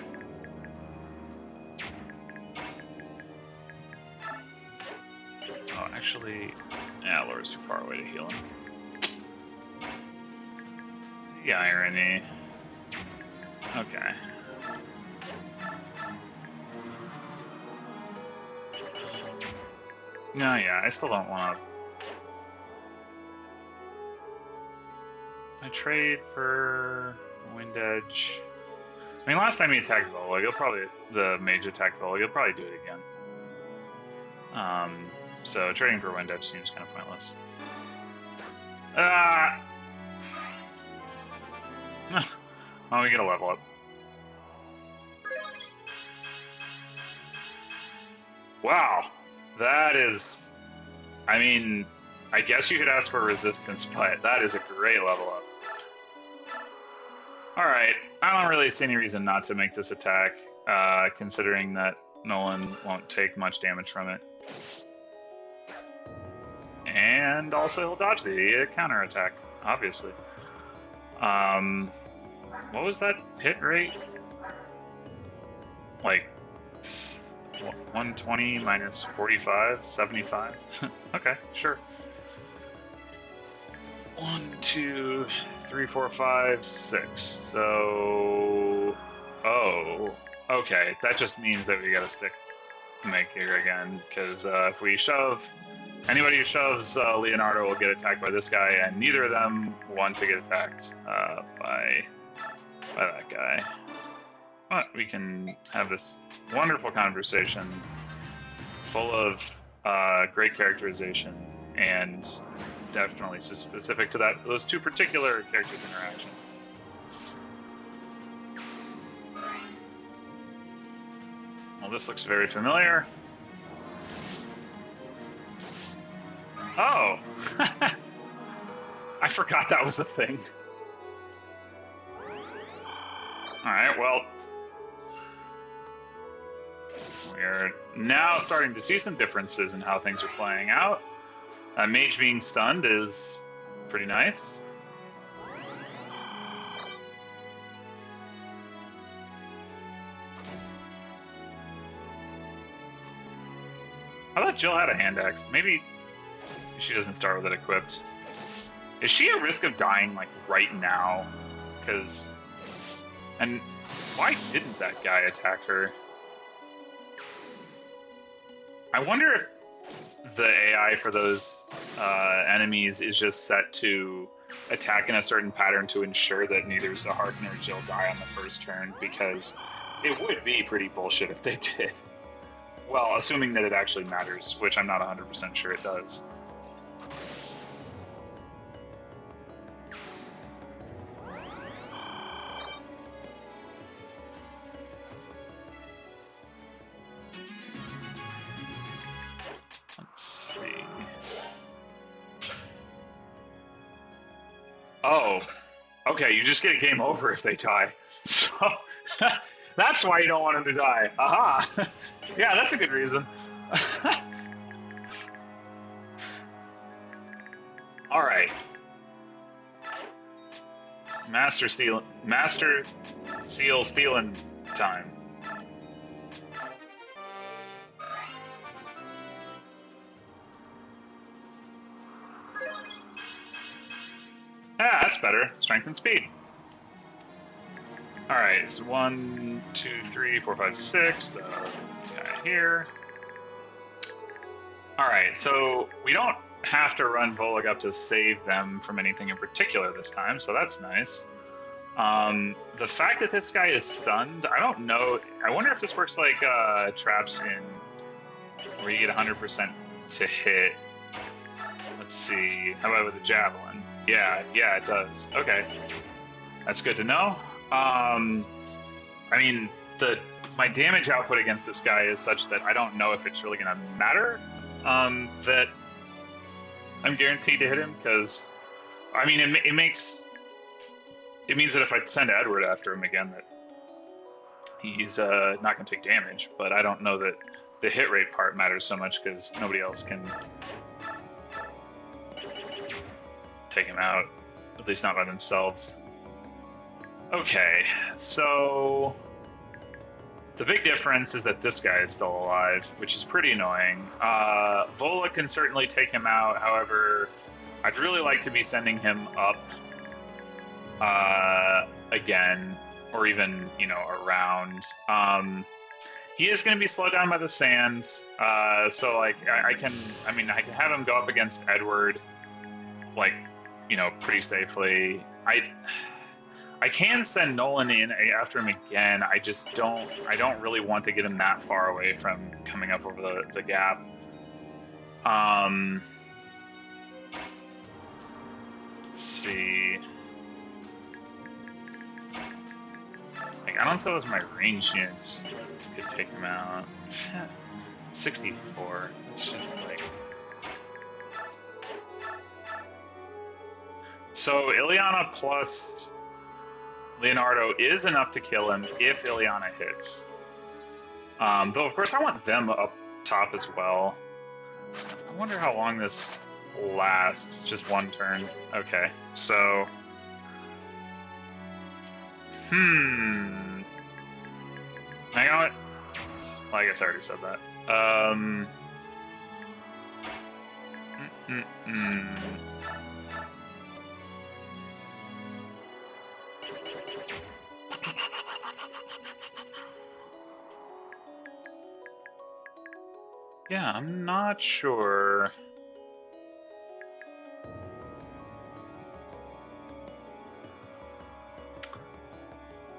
oh, actually, yeah, Laura's too far away to heal him. The irony. Okay. No, yeah, I still don't want to. I trade for Wind Edge. I mean, last time he attacked Volug, he'll probably the mage attacked Volug. He'll probably do it again. So trading for Wind Edge seems kind of pointless. Well, we get a level up. Wow, that is. I mean, I guess you could ask for resistance, but that is a great level up. Alright, I don't really see any reason not to make this attack, considering that Nolan won't take much damage from it. And also he'll dodge the counterattack, obviously. What was that hit rate? Like, 120 minus 45, 75? Okay, sure. 1, 2, 3, 4, 5, 6. So, oh, okay. That just means that we gotta stick maker again, because if we shove, anybody who shoves Leonardo will get attacked by this guy, and neither of them want to get attacked by that guy. But we can have this wonderful conversation, full of great characterization and definitely specific to those two particular characters' interaction. Well, this looks very familiar. Oh! I forgot that was a thing. Alright, well, we're now starting to see some differences in how things are playing out. Mage being stunned is pretty nice. I thought Jill had a hand axe. Maybe she doesn't start with it equipped. Is she at risk of dying, like, right now? Because... And why didn't that guy attack her? I wonder if the AI for those enemies is just set to attack in a certain pattern to ensure that neither Zahart nor Jill die on the first turn, because it would be pretty bullshit if they did. Well, assuming that it actually matters, which I'm not 100% sure it does. Let's see. Oh, okay, you just get a game over if they die. So, that's why you don't want them to die. Aha! Yeah, that's a good reason. Alright. Master Seal stealing time. Ah, that's better. Strength and speed. Alright, so 1, 2, 3, 4, 5, 6. Guy here. Alright, so we don't have to run Volag up to save them from anything in particular this time, so that's nice. The fact that this guy is stunned, I don't know. I wonder if this works like traps in where you get 100% to hit. Let's see. How about with the javelin? Yeah, it does. Okay. That's good to know. I mean, my damage output against this guy is such that I don't know if it's really going to matter that I'm guaranteed to hit him, because, I mean, it means that if I send Edward after him again, that he's not going to take damage, but I don't know that the hit rate part matters so much, because nobody else can take him out, at least not by themselves. Okay, so the big difference is that this guy is still alive, which is pretty annoying. Vola can certainly take him out, however, I'd really like to be sending him up again, or even, around. He is going to be slowed down by the sand, so, like, I can have him go up against Edward, like, pretty safely. I can send Nolan in after him again. I don't really want to get him that far away from coming up over the gap. Let's see. Like, I don't know if my range units could take him out. 64. It's just like... So Ileana plus Leonardo is enough to kill him if Ileana hits. Though, of course, I want them up top as well. I wonder how long this lasts. Just one turn. Okay, so... Hang on. Well, I guess I already said that. Yeah, I'm not sure.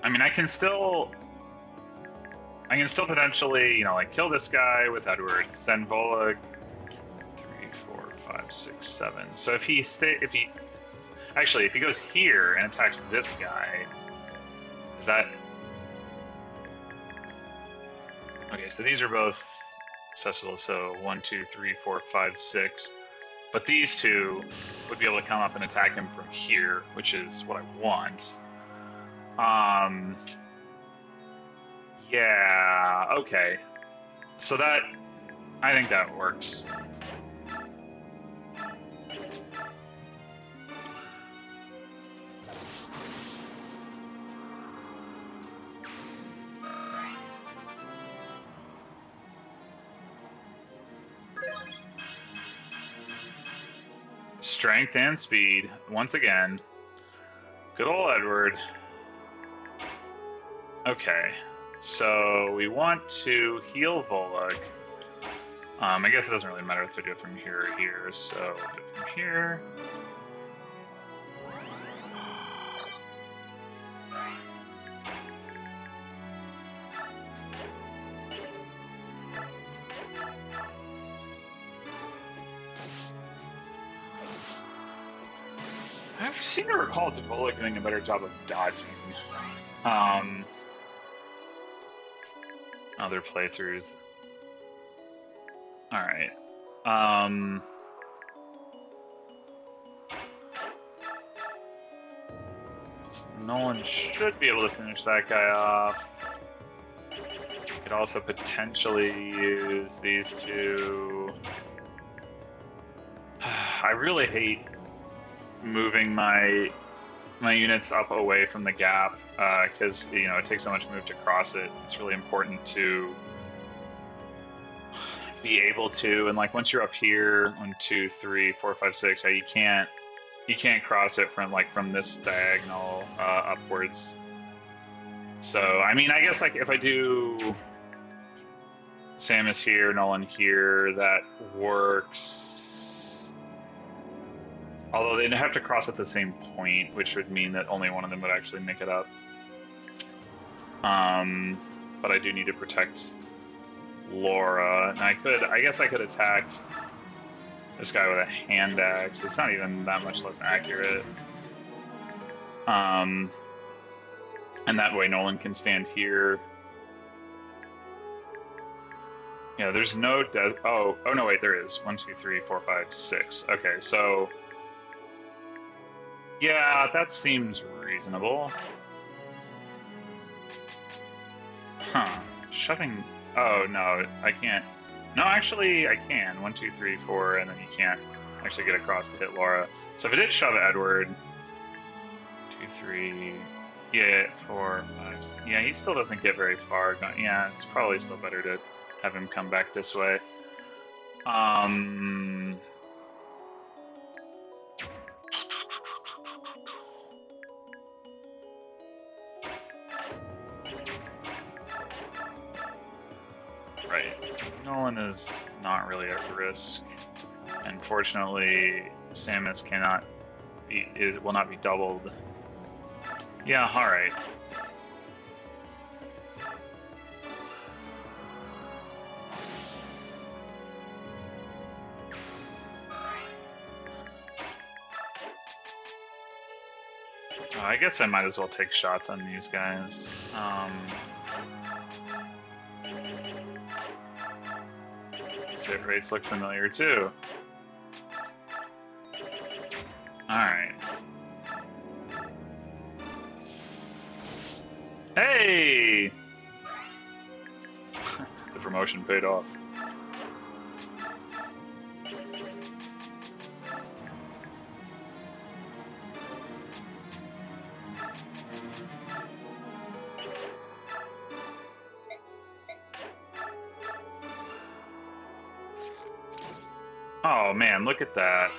I mean, I can still potentially, like, kill this guy with Edward, send Volag 3, 4, 5, 6, 7. So if he goes here and attacks this guy, is that... Okay, so these are both accessible, so 1, 2, 3, 4, 5, 6. But these two would be able to come up and attack him from here, which is what I want. Yeah, okay. So I think that works. Strength and speed, once again. Good old Edward. Okay, so we want to heal Volok. I guess it doesn't really matter if I do it from here or here, so we'll do it from here. I seem to recall Volok doing a better job of dodging. Other playthroughs. Alright. So Nolan should be able to finish that guy off. Could also potentially use these two. I really hate moving my units up away from the gap because it takes so much move to cross it. It's really important to be able to, and like once you're up here, 1, 2, 3, 4, 5, 6, you can't cross it from this diagonal upwards. So I mean, I guess like if I do Samus here, Nolan here, that works. Although they'd have to cross at the same point, which would mean that only one of them would actually make it up. But I do need to protect Laura, and I guess I could attack this guy with a hand axe. It's not even that much less accurate. And that way Nolan can stand here. Yeah, there's no oh no, wait, there is. 1, 2, 3, 4, 5, 6. Okay, so yeah, that seems reasonable. Huh. Shoving... Oh, no, I can't. No, actually, I can. 1, 2, 3, 4, and then you can't actually get across to hit Laura. So if I did shove Edward... 2, 3... Yeah, 4, 5... 6, yeah, he still doesn't get very far. Yeah, it's probably still better to have him come back this way. Right. Nolan is not really at risk. Unfortunately, Samus will not be doubled. Yeah, alright. I guess I might as well take shots on these guys. These hit rates look familiar too. Alright. Hey! The promotion paid off. Oh man, look at that.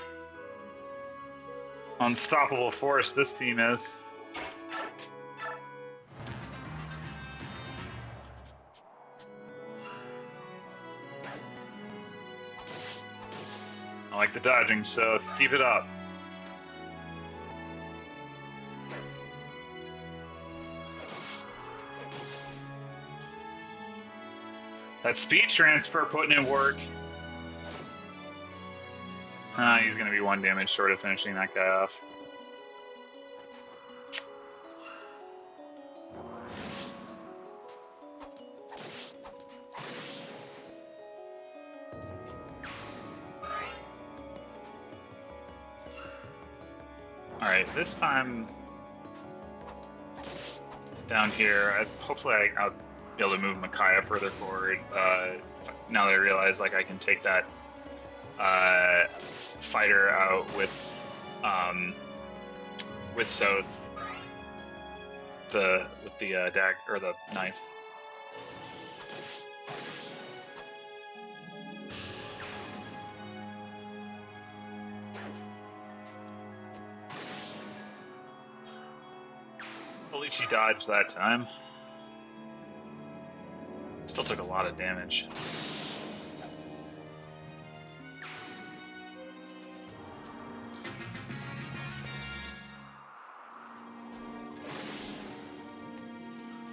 Unstoppable force this team is. I like the dodging, so keep it up. That speed transfer putting in work. He's going to be 1 damage short of finishing that guy off. Alright, this time down here, hopefully I'll be able to move Micaiah further forward. Now that I realize like I can take that fighter out with Soth, with the dagger or the knife. least he dodged that time. Still took a lot of damage.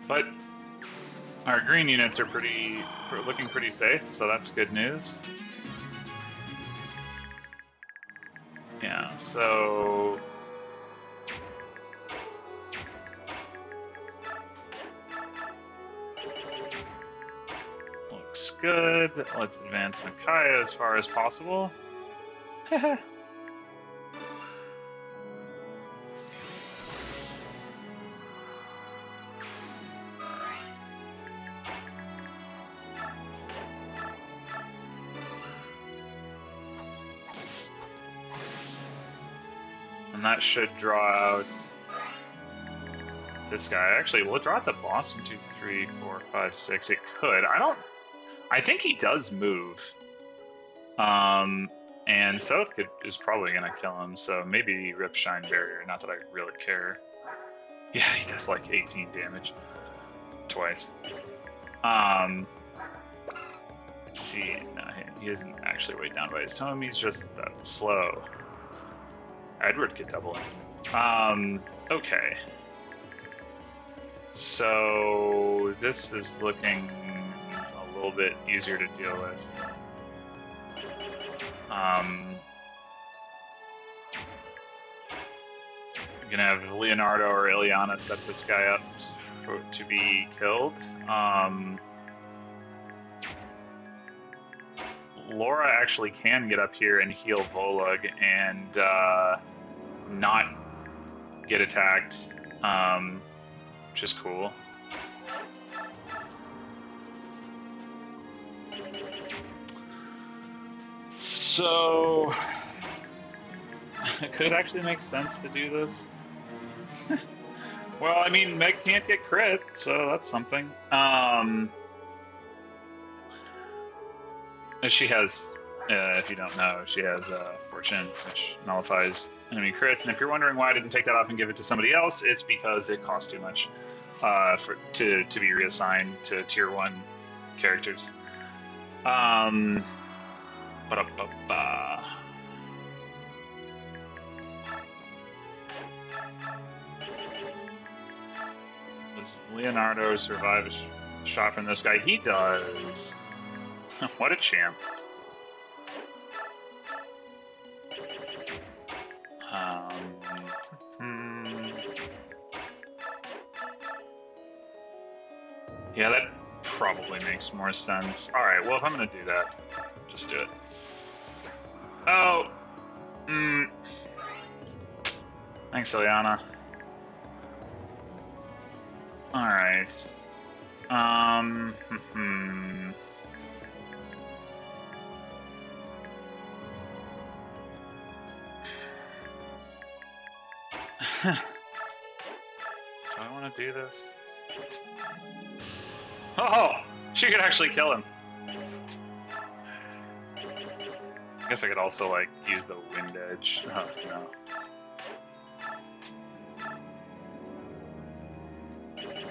But our green units are looking pretty safe, so that's good news. Yeah, so looks good. Let's advance Micaiah as far as possible. And that should draw out this guy. Actually, will it draw out the boss? 1, 2, 3, 4, 5, 6. It could. I think he does move. And Soth is probably gonna kill him, so maybe Rip Shine Barrier, not that I really care. Yeah, he does like 18 damage. Twice. See, no, he isn't actually weighed down by his tome, he's just that slow. Edward could double him. Okay. So this is looking a little bit easier to deal with. I'm gonna have Leonardo or Ileana set this guy up to be killed. Laura actually can get up here and heal Volug and not get attacked, which is cool. So it could actually make sense to do this. Well, I mean, Meg can't get crit, so that's something. She has, if you don't know, she has Fortune, which nullifies enemy crits. And if you're wondering why I didn't take that off and give it to somebody else, it's because it costs too much to be reassigned to Tier 1 characters. Does Leonardo survive a shot from this guy? He does. What a champ. Yeah, that probably makes more sense. Alright, well, if I'm gonna do that, just do it. Oh! Thanks, Ileana. Alright. Do I want to do this? Oh! She could actually kill him. I guess I could also, like, use the wind edge. Oh, no.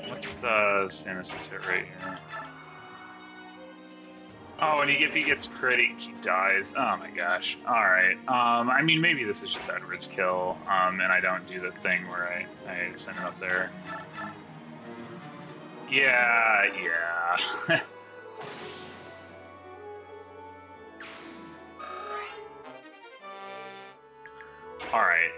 What's Samus's hit rate here? Oh, and if he gets crit, he dies. Oh my gosh. Alright. I mean, maybe this is just Edward's kill, and I don't do the thing where I send him up there. Yeah. Alright.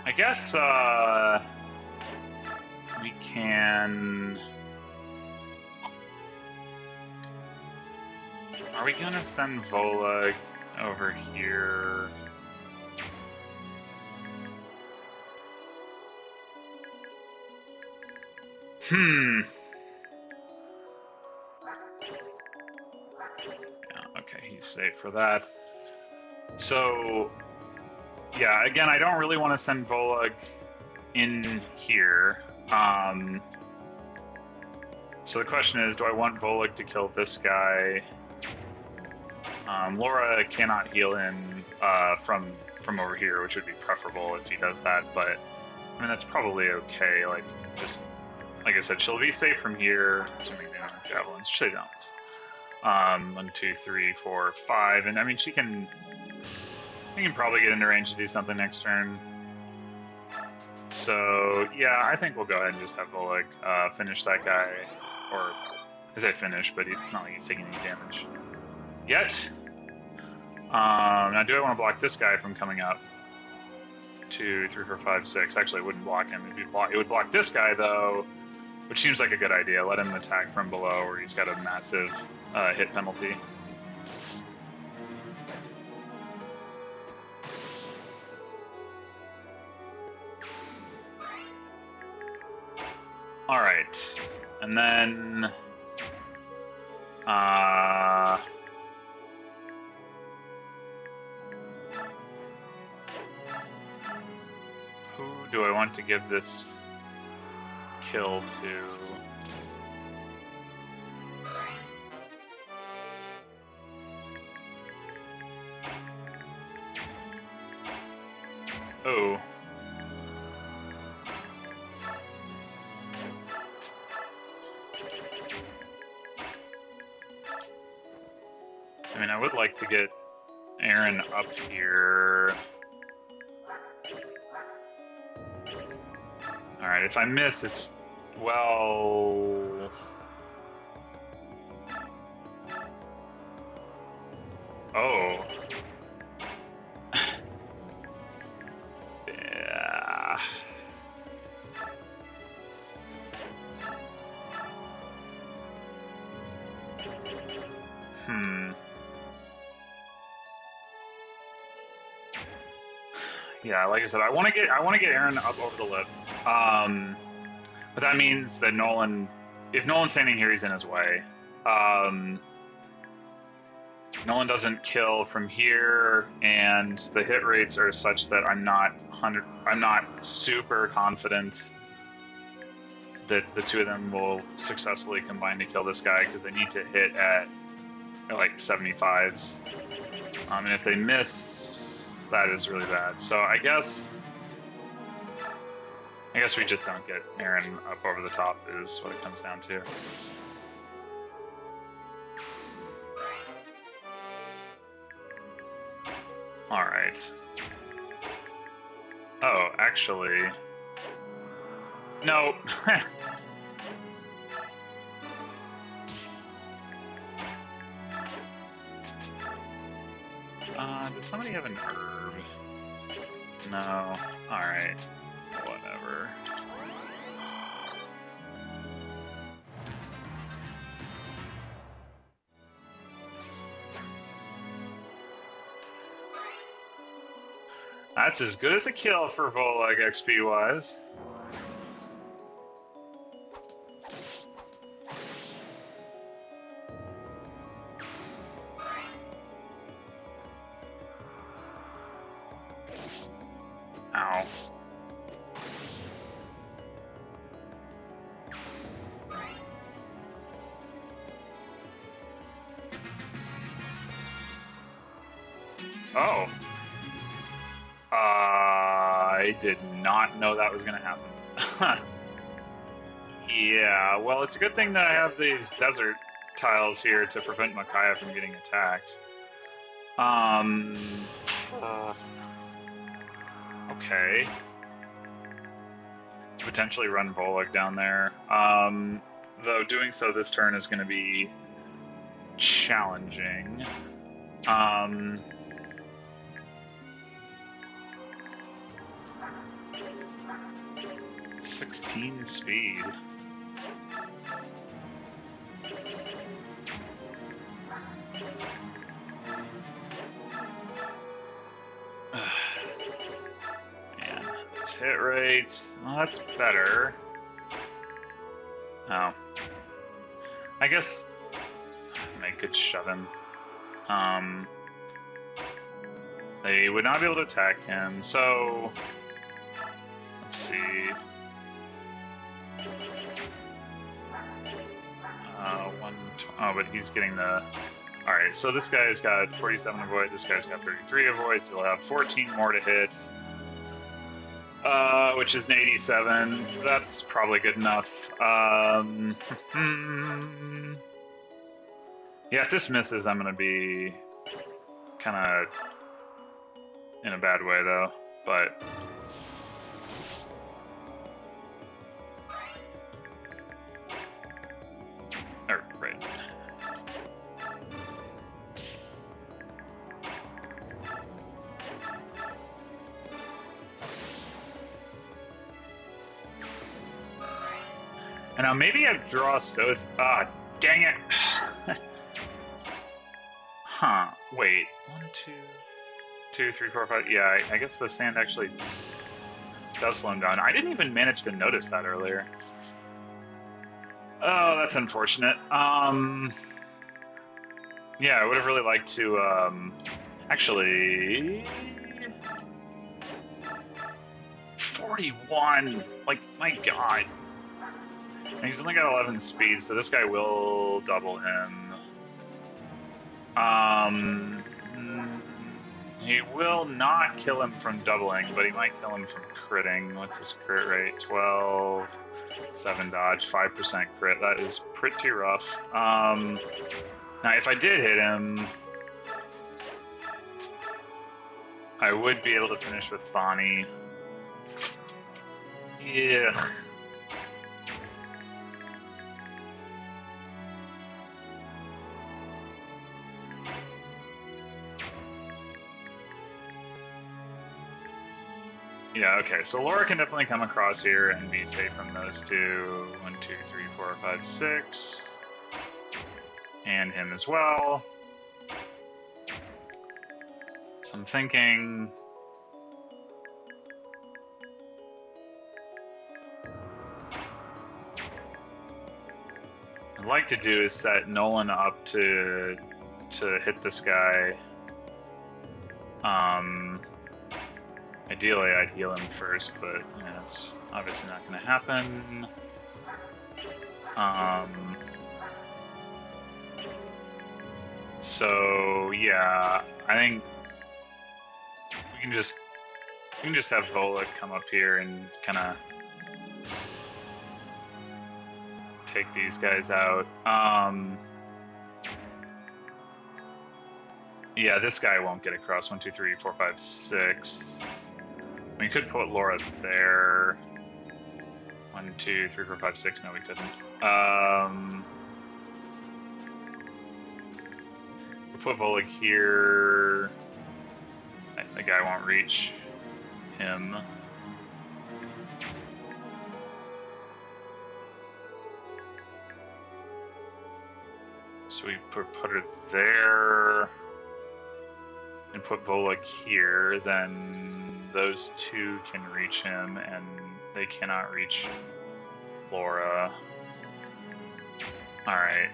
I guess, we can... Are we gonna send Volug over here? Yeah, okay, he's safe for that. So... Yeah, again, I don't really want to send Volug in here. So the question is, do I want Volek to kill this guy? Laura cannot heal him from over here, which would be preferable if he does that, but I mean, that's probably okay. Like, just, like I said, she'll be safe from here, assuming they don't have javelins. She don't. 1, 2, 3, 4, 5, and I mean, she can probably get into range to do something next turn. So, yeah, I think we'll go ahead and just have Volek finish that guy, or, I say finish, but it's not like he's taking any damage yet. Now, do I want to block this guy from coming up? 2, 3, 4, 5, 6. Actually, it wouldn't block him. It would block this guy, though, which seems like a good idea. Let him attack from below, where he's got a massive hit penalty. All right, and then who do I want to give this kill to? Oh. I mean, I would like to get Aaron up here. Alright, if I miss, it's... well... Oh. Yeah. Yeah, like I said, I want to get Aaron up over the lip. But that means that Nolan, if Nolan's standing here, he's in his way. Nolan doesn't kill from here, and the hit rates are such that I'm not super confident that the two of them will successfully combine to kill this guy, because they need to hit at like 75s. And if they miss, that is really bad. So I guess we just don't get Aaron up over the top is what it comes down to. All right. Oh, actually, no. Does somebody have an herb? No. All right. Whatever. That's as good as a kill for Volek XP-wise. Ow. Oh. I did not know that was going to happen. Yeah, well, it's a good thing that I have these desert tiles here to prevent Micaiah from getting attacked. Okay. Potentially run Volek down there. Though doing so this turn is going to be challenging. 16 speed. Man, those hit rates. Well, that's better. Oh. I guess they could shove him. They would not be able to attack him, so let's see. Oh, but he's getting the... Alright, so this guy's got 47 avoid, this guy's got 33 avoid, so he'll have 14 more to hit. Which is an 87. That's probably good enough. Yeah, if this misses, I'm gonna be kind of in a bad way, though. But... right. And now maybe I draw so... Ah, dang it! Huh, wait. 1, 2, 3, 4, 5... Yeah, I guess the sand actually does slow him down. I didn't even manage to notice that earlier. Oh, that's unfortunate. Yeah, I would have really liked to, actually... 41! Like, my god. And he's only got 11 speed, so this guy will double him. He will not kill him from doubling, but he might kill him from critting. What's his crit rate? 12, 7 dodge, 5% crit. That is pretty rough. Now, if I did hit him, I would be able to finish with Thani. Yeah. Yeah, okay, so Laura can definitely come across here and be safe from those two. 1, 2, 3, 4, 5, 6. And him as well. So I'm thinking... I'd like to do is set Nolan up to hit this guy. Ideally, I'd heal him first, but you know, it's obviously not going to happen. So yeah, I think we can just have Volek come up here and kind of take these guys out. Yeah, this guy won't get across. 1, 2, 3, 4, 5, 6. We could put Laura there. 1, 2, 3, 4, 5, 6. No, we couldn't. We'll put Volek here. The guy won't reach him. So we put her there. And put Volek here, then those two can reach him, and they cannot reach Laura. Alright.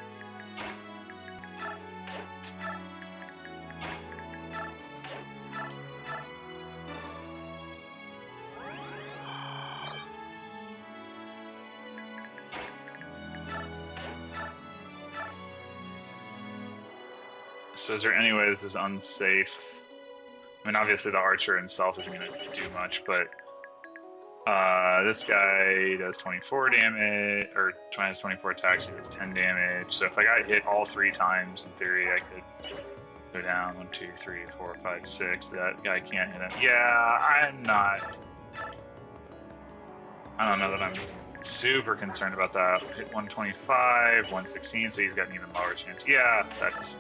So is there any way this is unsafe? I mean, obviously the archer himself isn't going to do much, but this guy does 24 damage, or has 24 attacks, he does 10 damage. So if I got hit all 3 times, in theory, I could go down 1, 2, 3, 4, 5, 6. That guy can't hit him. Yeah, I don't know that I'm super concerned about that. Hit 125, 116, so he's got an even lower chance. Yeah, that's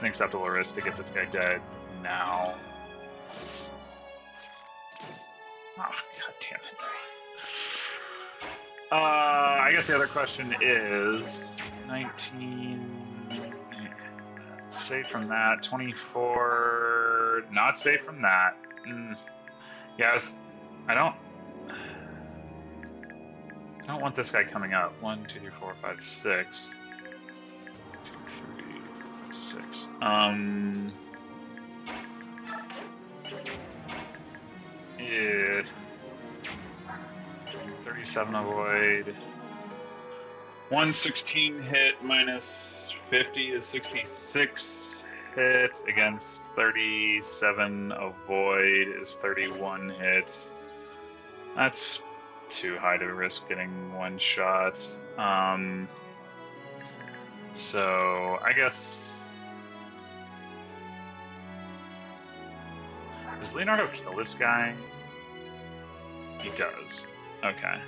an acceptable risk to get this guy dead now. Oh, god damn it. I guess the other question is 19. Safe from that. 24. Not safe from that. Yes, I don't want this guy coming up. 1, 2, 3, 4, 5, 6. 2, 3, 4, 5, 6. Yeah. 37 avoid. 116 hit minus 50 is 66 hit against 37 avoid is 31 hit. That's too high to risk getting one shot. So I guess, does Leonardo kill this guy? He does. Okay.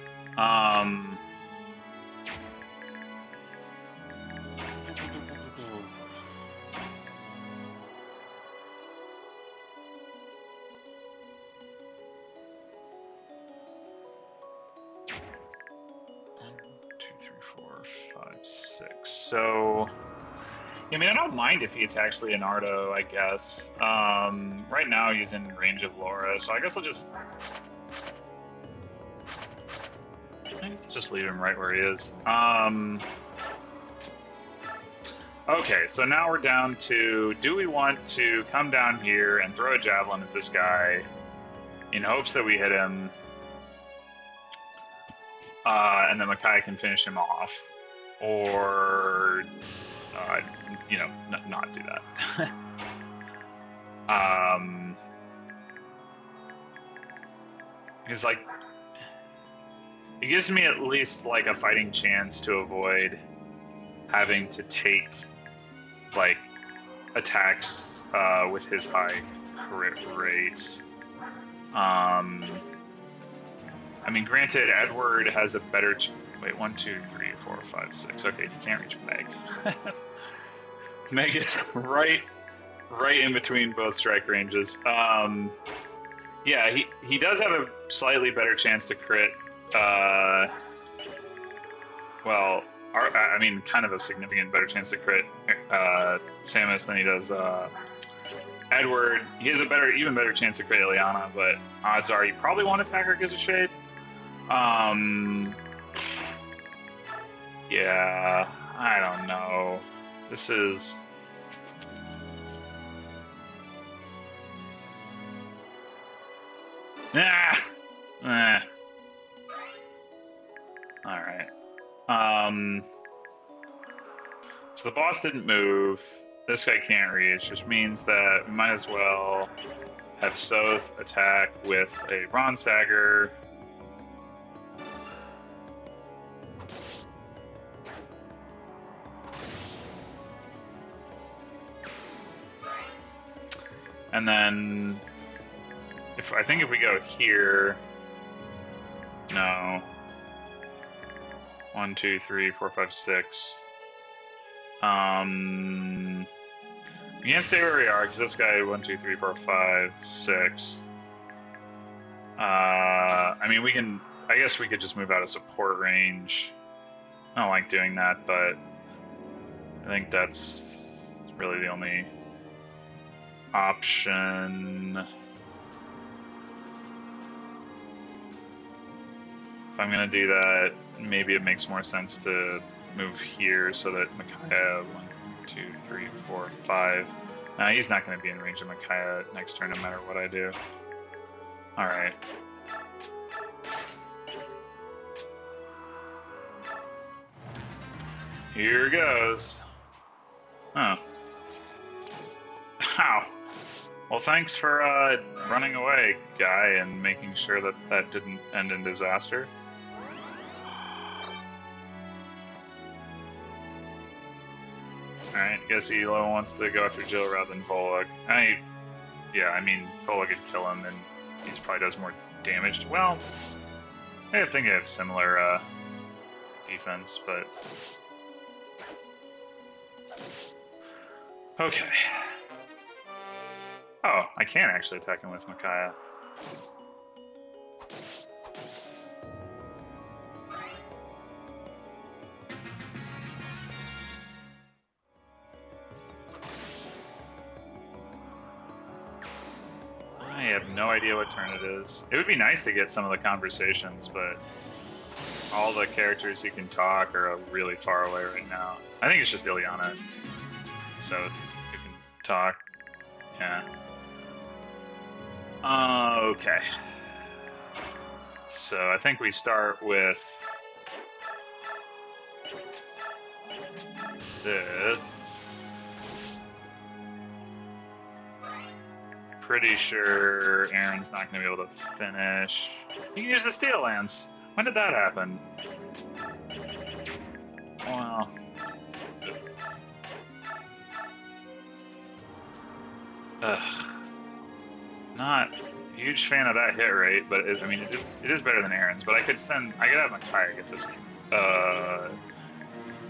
2, 3, 4, 5, 6. So, I mean, I don't mind if he attacks Leonardo, I guess. Right now he's in range of Laura, so I guess I'll just leave him right where he is. Okay, so now we're down to, do we want to come down here and throw a javelin at this guy in hopes that we hit him, and then Micaiah can finish him off, or, you know, not do that. Because, like, it gives me at least, like, a fighting chance to avoid having to take, like, attacks with his high crit rate. I mean, granted, Edward has a better... Wait, 1, 2, 3, 4, 5, 6. Okay, you can't reach Meg. Meg is right in between both strike ranges. Yeah, he does have a slightly better chance to crit. Well, I mean, kind of a significant better chance to crit Samus than he does Edward. He has a even better chance to crit Ileana, but odds are he probably won't attack her because of Shade. Yeah, I don't know. This is... Alright. So the boss didn't move. This guy can't reach, which means that we might as well have Soth attack with a Bronze Dagger. And then, I think if we go here, no. 1, 2, 3, 4, 5, 6. We can't stay where we are because this guy 1, 2, 3, 4, 5, 6. I mean, we can. I guess we could just move out of support range. I don't like doing that, but I think that's really the only option. If I'm gonna do that, maybe it makes more sense to move here so that Micaiah 1, 2, 3, 4, 5. He's not going to be in range of Micaiah next turn, no matter what I do. All right. Here goes. Oh. Ow. Well, thanks for running away, guy, and making sure that that didn't end in disaster. Alright, guess Elo wants to go after Jill rather than Volug. Yeah, I mean, Volug could kill him, and he probably does more damage. Well, I think they have similar defense, but... Okay. Oh, I can actually attack him with Micaiah. I have no idea what turn it is. It would be nice to get some of the conversations, but all the characters who can talk are really far away right now. I think it's just Ileana and Soth who can talk. Yeah. Okay. So I think we start with this. Pretty sure Aaron's not going to be able to finish. He can use the Steel Lance. When did that happen? Well... Not a huge fan of that hit rate, but I mean, it is better than Aaron's. But I could have Micaiah get this.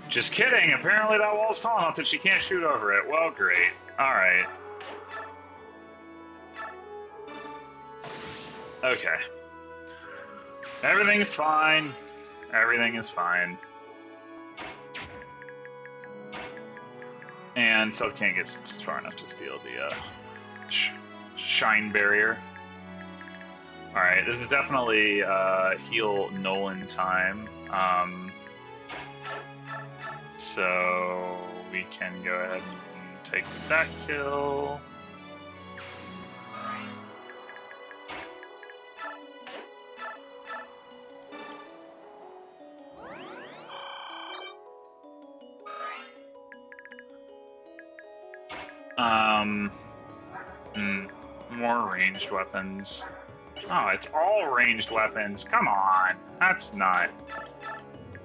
Just kidding. Apparently that wall's tall enough that she can't shoot over it. Well, great. All right. Okay. Everything's fine. Everything is fine. And Seth can't get far enough to steal the shine barrier. Alright, this is definitely heal Nolan time. So we can go ahead and take that kill. More ranged weapons. Oh, it's all ranged weapons. Come on. That's not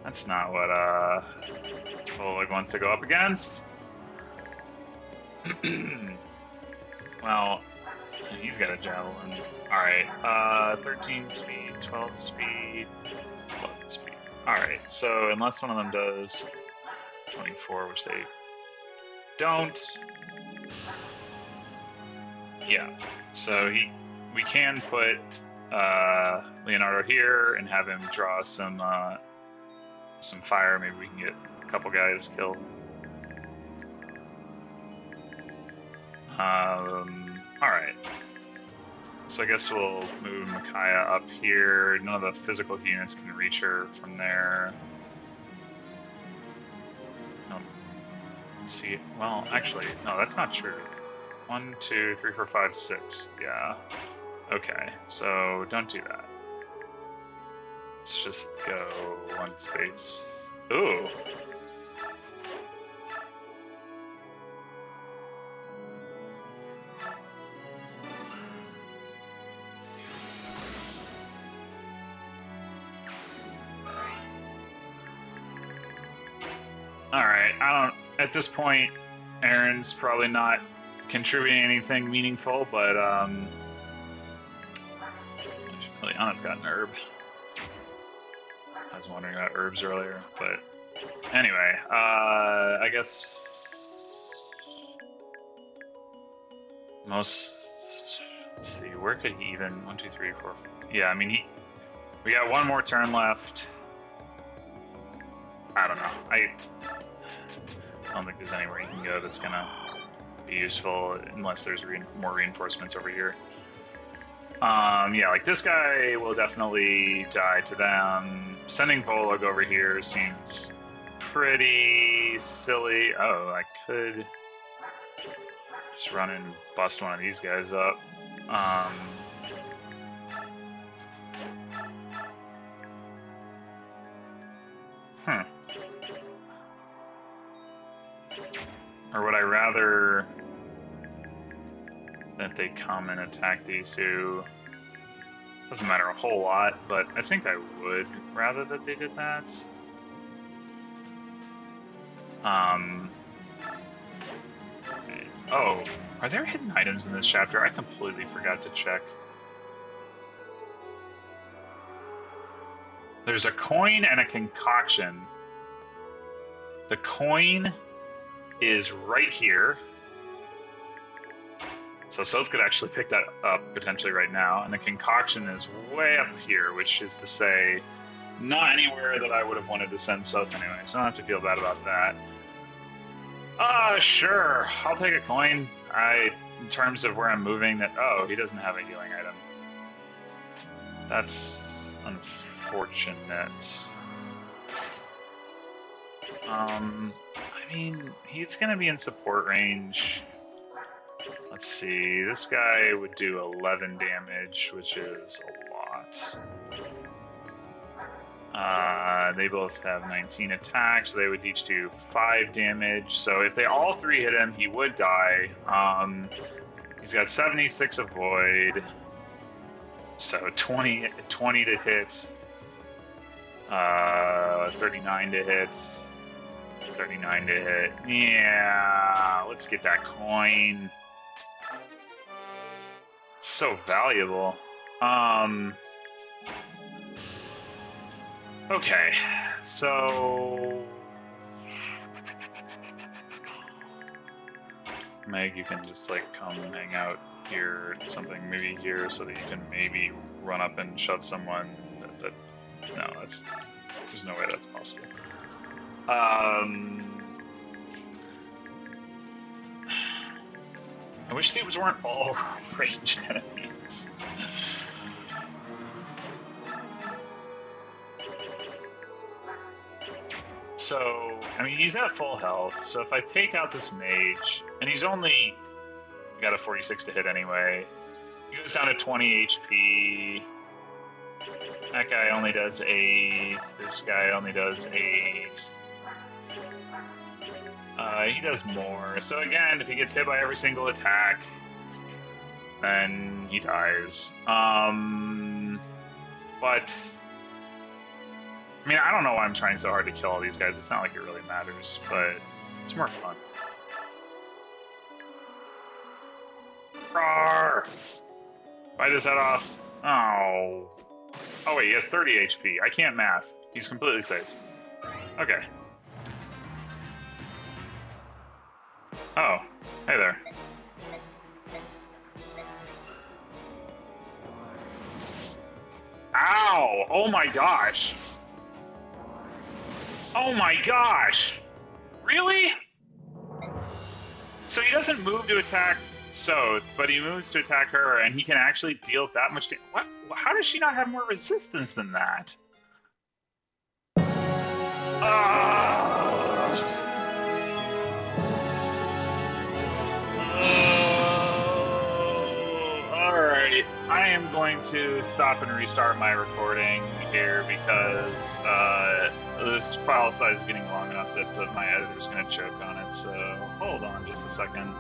what Oleg wants to go up against. Well, he's got a javelin. Alright, 13 speed, 12 speed, 11 speed. Alright, so unless one of them does 24, which they don't. Yeah, so we can put Leonardo here and have him draw some fire. Maybe we can get a couple guys killed. All right. So I guess we'll move Micaiah up here. None of the physical units can reach her from there. See, well, actually, no, that's not true. 1, 2, 3, 4, 5, 6. Yeah. Okay, so don't do that. Let's just go one space. Ooh. Alright, at this point, Aaron's probably not contributing anything meaningful, but Liana's got an herb. I was wondering about herbs earlier, but anyway, I guess let's see, where could he even, 1, 2, 3, 4, 5. Yeah, I mean, we got one more turn left. I don't know. I don't think there's anywhere you can go that's gonna be useful unless there's more reinforcements over here. Yeah, like this guy will definitely die to them. Sending Volog over here seems pretty silly. Oh, I could just run and bust one of these guys up. Or would I rather that they come and attack these two? Doesn't matter a whole lot, but I think I would rather that they did that. Oh, are there hidden items in this chapter? I completely forgot to check. There's a coin and a concoction. The coin is right here. So Soph could actually pick that up potentially right now. And the concoction is way up here, which is to say, not anywhere that I would have wanted to send Soph anyway. So I don't have to feel bad about that. Sure. I'll take a coin. In terms of where I'm moving, oh, he doesn't have a healing item. That's unfortunate. I mean, he's gonna be in support range. Let's see, this guy would do 11 damage, which is a lot. They both have 19 attacks, so they would each do 5 damage. So if they all 3 hit him, he would die. He's got 76 avoid, so 20 to hit, 39 to hit, 39 to hit. Yeah, let's get that coin. It's so valuable. Okay, so Meg, you can just like come hang out here, something maybe here, so that you can maybe run up and shove someone. No, there's no way that's possible. I wish these weren't all ranged enemies. So, I mean, he's at full health, so if I take out this mage, and he's only got a 46 to hit anyway, he goes down to 20 HP. That guy only does 8. This guy only does 8. He does more. So again, if he gets hit by every single attack, then he dies. But I mean, I don't know why I'm trying so hard to kill all these guys. It's not like it really matters, but it's more fun. Roar! Bite his head off. Oh. Oh wait, he has 30 HP. I can't math. He's completely safe. Okay. Oh, hey there. Ow! Oh my gosh! Oh my gosh! Really? So he doesn't move to attack Soth, but he moves to attack her, and he can actually deal that much damage. What? How does she not have more resistance than that? Alright, I am going to stop and restart my recording here because this file size is getting long enough that my editor's going to choke on it, so hold on just a second.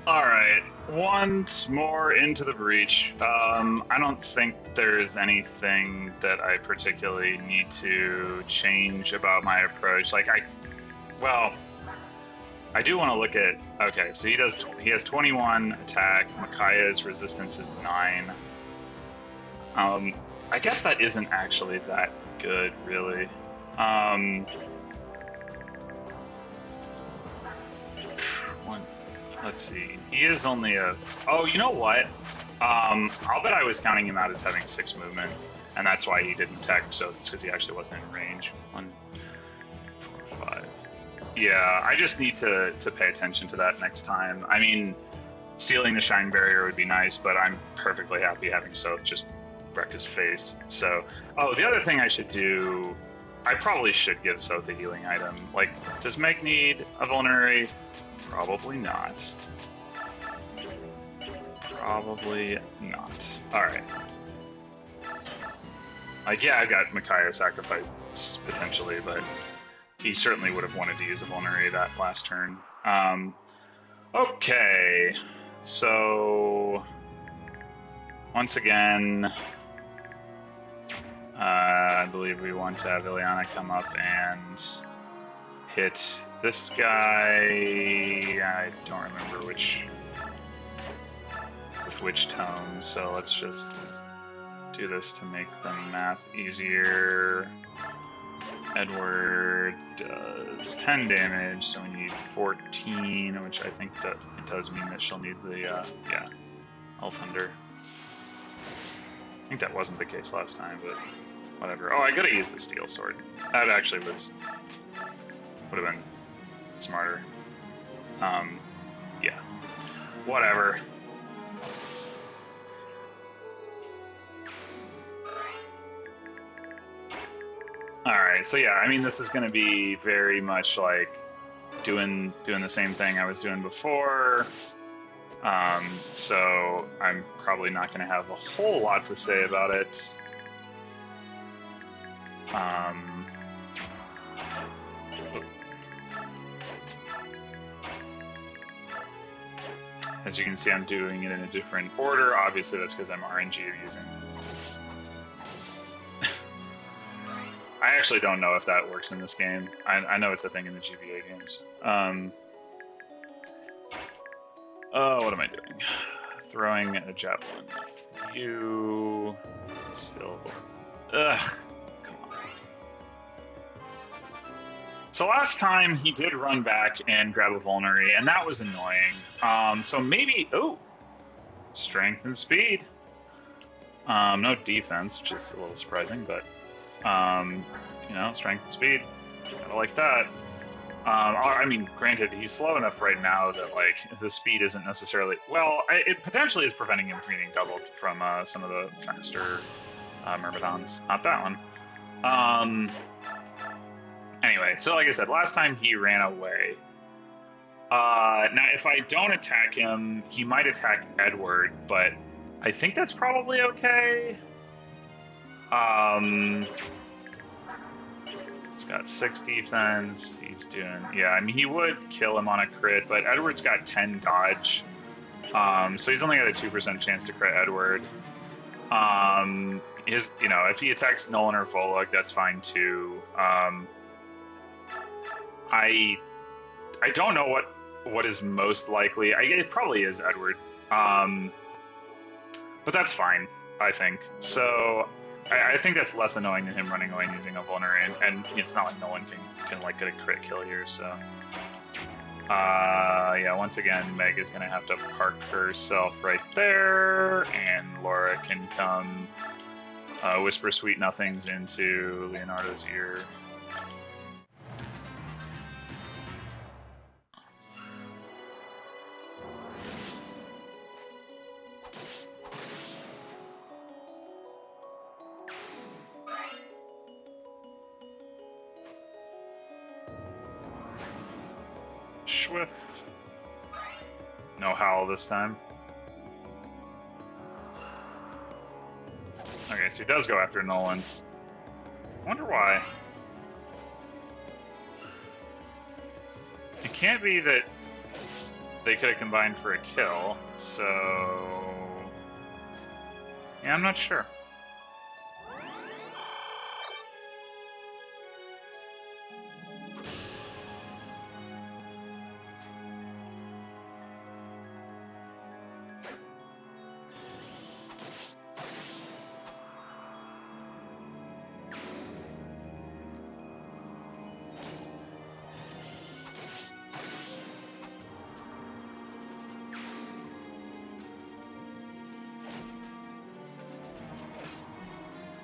Alright, once more into the breach. I don't think there's anything that I particularly need to change about my approach. Like, I do want to look at... Okay, so he has 21 attack, Micaiah's resistance is 9. I guess that isn't actually that good, really. Let's see. He is only a... Oh, you know what? I'll bet I was counting him out as having 6 movement, and that's why he didn't attack, so it's because he actually wasn't in range. 1, 4, 5. Yeah, I just need to pay attention to that next time. I mean, stealing the Shine Barrier would be nice, but I'm perfectly happy having Soth just wreck his face. So, oh, the other thing I should do... I probably should give Soth a healing item. Like, does Meg need a vulnerary? Probably not. Probably not. Alright. Like, yeah, I got Micaiah sacrifice potentially, but he certainly would have wanted to use a vulnerary that last turn. Okay. So, once again, I believe we want to have Ileana come up and hit this guy. I don't remember with which tone, so let's just do this to make the math easier. Edward does 10 damage, so we need 14, which I think that it does mean that she'll need the, yeah, Elfthunder. I think that wasn't the case last time, but whatever. Oh, I gotta use the Steel Sword. That actually would have been smarter. Yeah. Whatever. Alright, so yeah, I mean, this is going to be very much like doing the same thing I was doing before. So I'm probably not going to have a whole lot to say about it. As you can see, I'm doing it in a different order. Obviously, that's because I'm RNG using. I actually don't know if that works in this game. I know it's a thing in the GBA games. Oh, what am I doing? Throwing a javelin with you. Still. Ugh. Come on. So last time he did run back and grab a vulnerary, and that was annoying. So maybe. Oh! Strength and speed. No defense, which is a little surprising, but. You know, strength and speed. Gotta like that. I mean, granted, he's slow enough right now that, like, the speed isn't necessarily... Well, it potentially is preventing him from getting doubled from some of the faster Myrmidons. Not that one. Anyway, so like I said, last time he ran away. Now, if I don't attack him, he might attack Edward, but I think that's probably okay. He's got 6 defense. He's doing... Yeah, I mean, he would kill him on a crit, but Edward's got 10 dodge. So he's only got a 2% chance to crit Edward. You know, if he attacks Nolan or Volug, that's fine too. I don't know what is most likely. It probably is Edward. But that's fine, I think. So... I think that's less annoying than him running away and using a vulnerary, and it's not like no one can like get a crit kill here, so... yeah, once again, Meg is gonna have to park herself right there, and Laura can come whisper sweet nothings into Leonardo's ear. Swift. No howl this time. Okay, so he does go after Nolan. I wonder why. It can't be that they could have combined for a kill, so... Yeah, I'm not sure.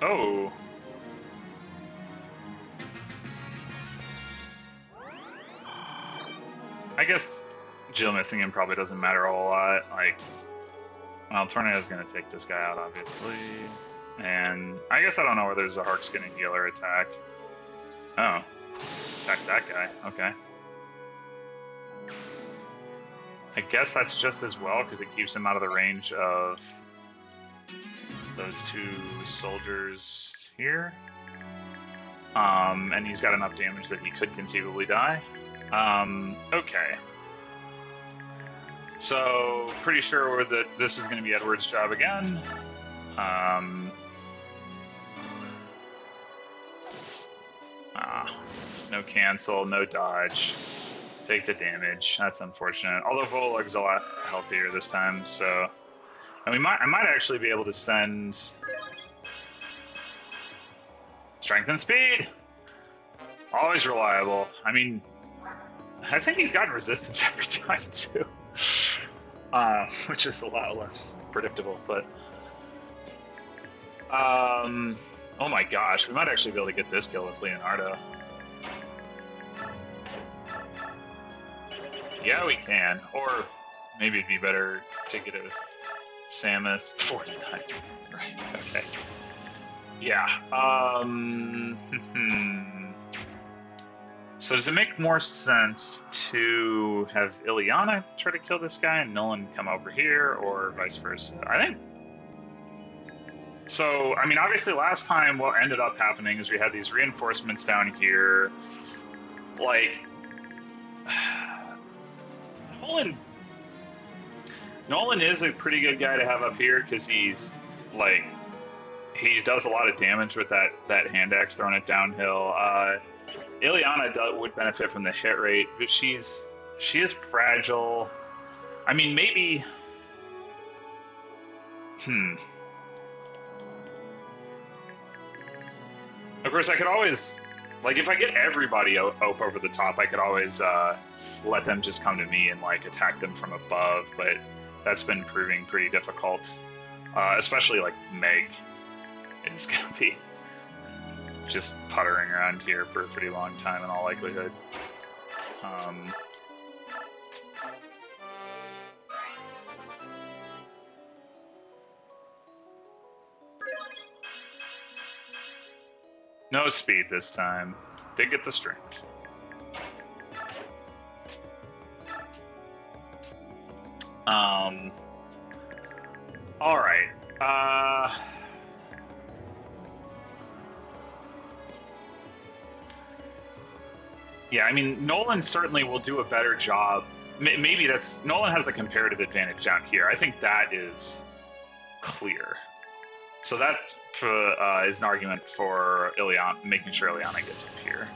Oh. I guess Jill missing him probably doesn't matter a whole lot. Like, well, Tornado's gonna take this guy out, obviously. And I guess I don't know whether there's a Hark's gonna heal or attack. Oh. Attack that guy. Okay. I guess that's just as well, because it keeps him out of the range of those 2 soldiers here. And he's got enough damage that he could conceivably die. Okay. So, pretty sure that this is going to be Edward's job again. No cancel, no dodge. Take the damage. That's unfortunate. Although Volug's a lot healthier this time, so... And I might actually be able to send... Strength and speed! Always reliable. I mean, I think he's gotten resistance every time, too. Which is a lot less predictable, but... oh my gosh, we might actually be able to get this kill with Leonardo. Yeah, we can. Or maybe it'd be better to get it with Samus. 49. Right, okay. Yeah. So does it make more sense to have Ileana try to kill this guy and Nolan come over here, or vice versa? I think... So, I mean, obviously last time what ended up happening is we had these reinforcements down here. Like, Nolan, Nolan is a pretty good guy to have up here because he's, like, he does a lot of damage with that hand axe throwing it downhill. Ileana would benefit from the hit rate, but she is fragile. I mean, maybe... Of course, I could always... Like, if I get everybody up over the top, I could always let them just come to me and, like, attack them from above, but that's been proving pretty difficult. Especially, like, Meg is going to be just puttering around here for a pretty long time in all likelihood. No speed this time. Did get the strength. All right. Yeah, I mean, Nolan certainly will do a better job. Maybe that's... Nolan has the comparative advantage down here. I think that is clear. So that is an argument for Ileana, making sure Ileana gets up here.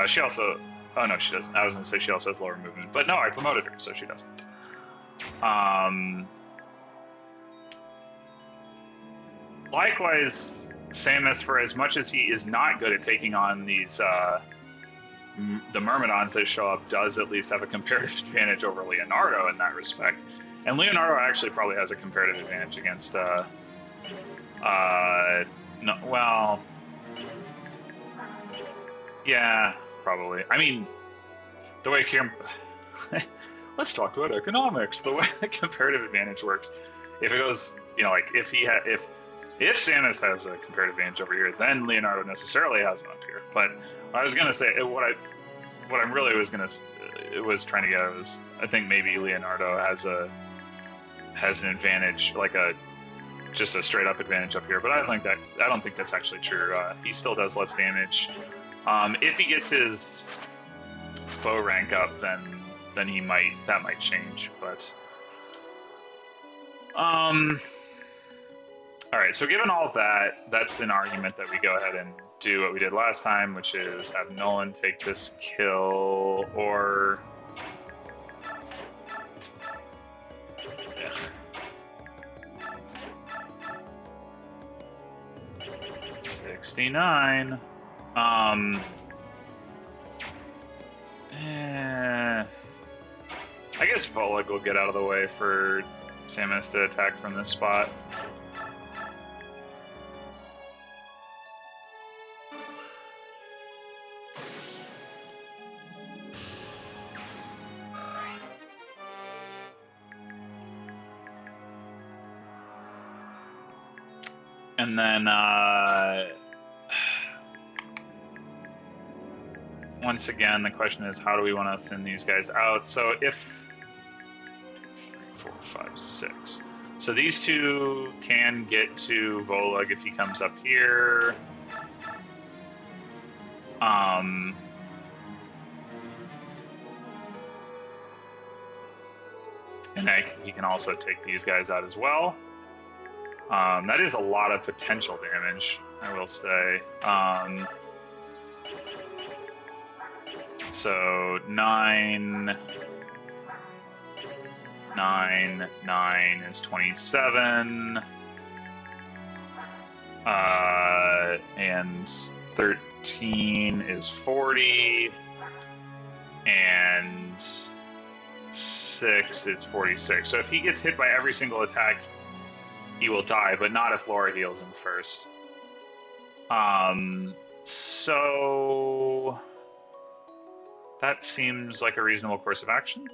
She also... Oh, no, she doesn't. I was going to say she also has lower movement. But no, I promoted her, so she doesn't. Likewise, Samus, for as much as he is not good at taking on these... the Myrmidons that show up, does at least have a comparative advantage over Leonardo in that respect. And Leonardo actually probably has a comparative advantage against... no, well... Yeah, probably. I mean, the way let's talk about economics. The way the comparative advantage works, if it goes, you know, like if Samus has a comparative advantage over here, then Leonardo necessarily has one up here. But I was gonna say what I really was trying to get at was, I think maybe Leonardo has an advantage, like just a straight up advantage up here. But I don't think that's actually true. He still does less damage. If he gets his bow rank up, then that might change. But all right. So given all of that, that's an argument that we go ahead and do what we did last time, which is have Nolan take this kill, or 69. I guess Volag will get out of the way for Samus to attack from this spot. And then, once again, the question is, how do we want to thin these guys out? So if 3, 4, 5, 6. So these two can get to Volag if he comes up here. And he can also take these guys out as well. That is a lot of potential damage, I will say. So 9 is 27. And 13 is 40. And 6 is 46. So if he gets hit by every single attack, he will die, but not if Laura heals him first. So that seems like a reasonable course of action.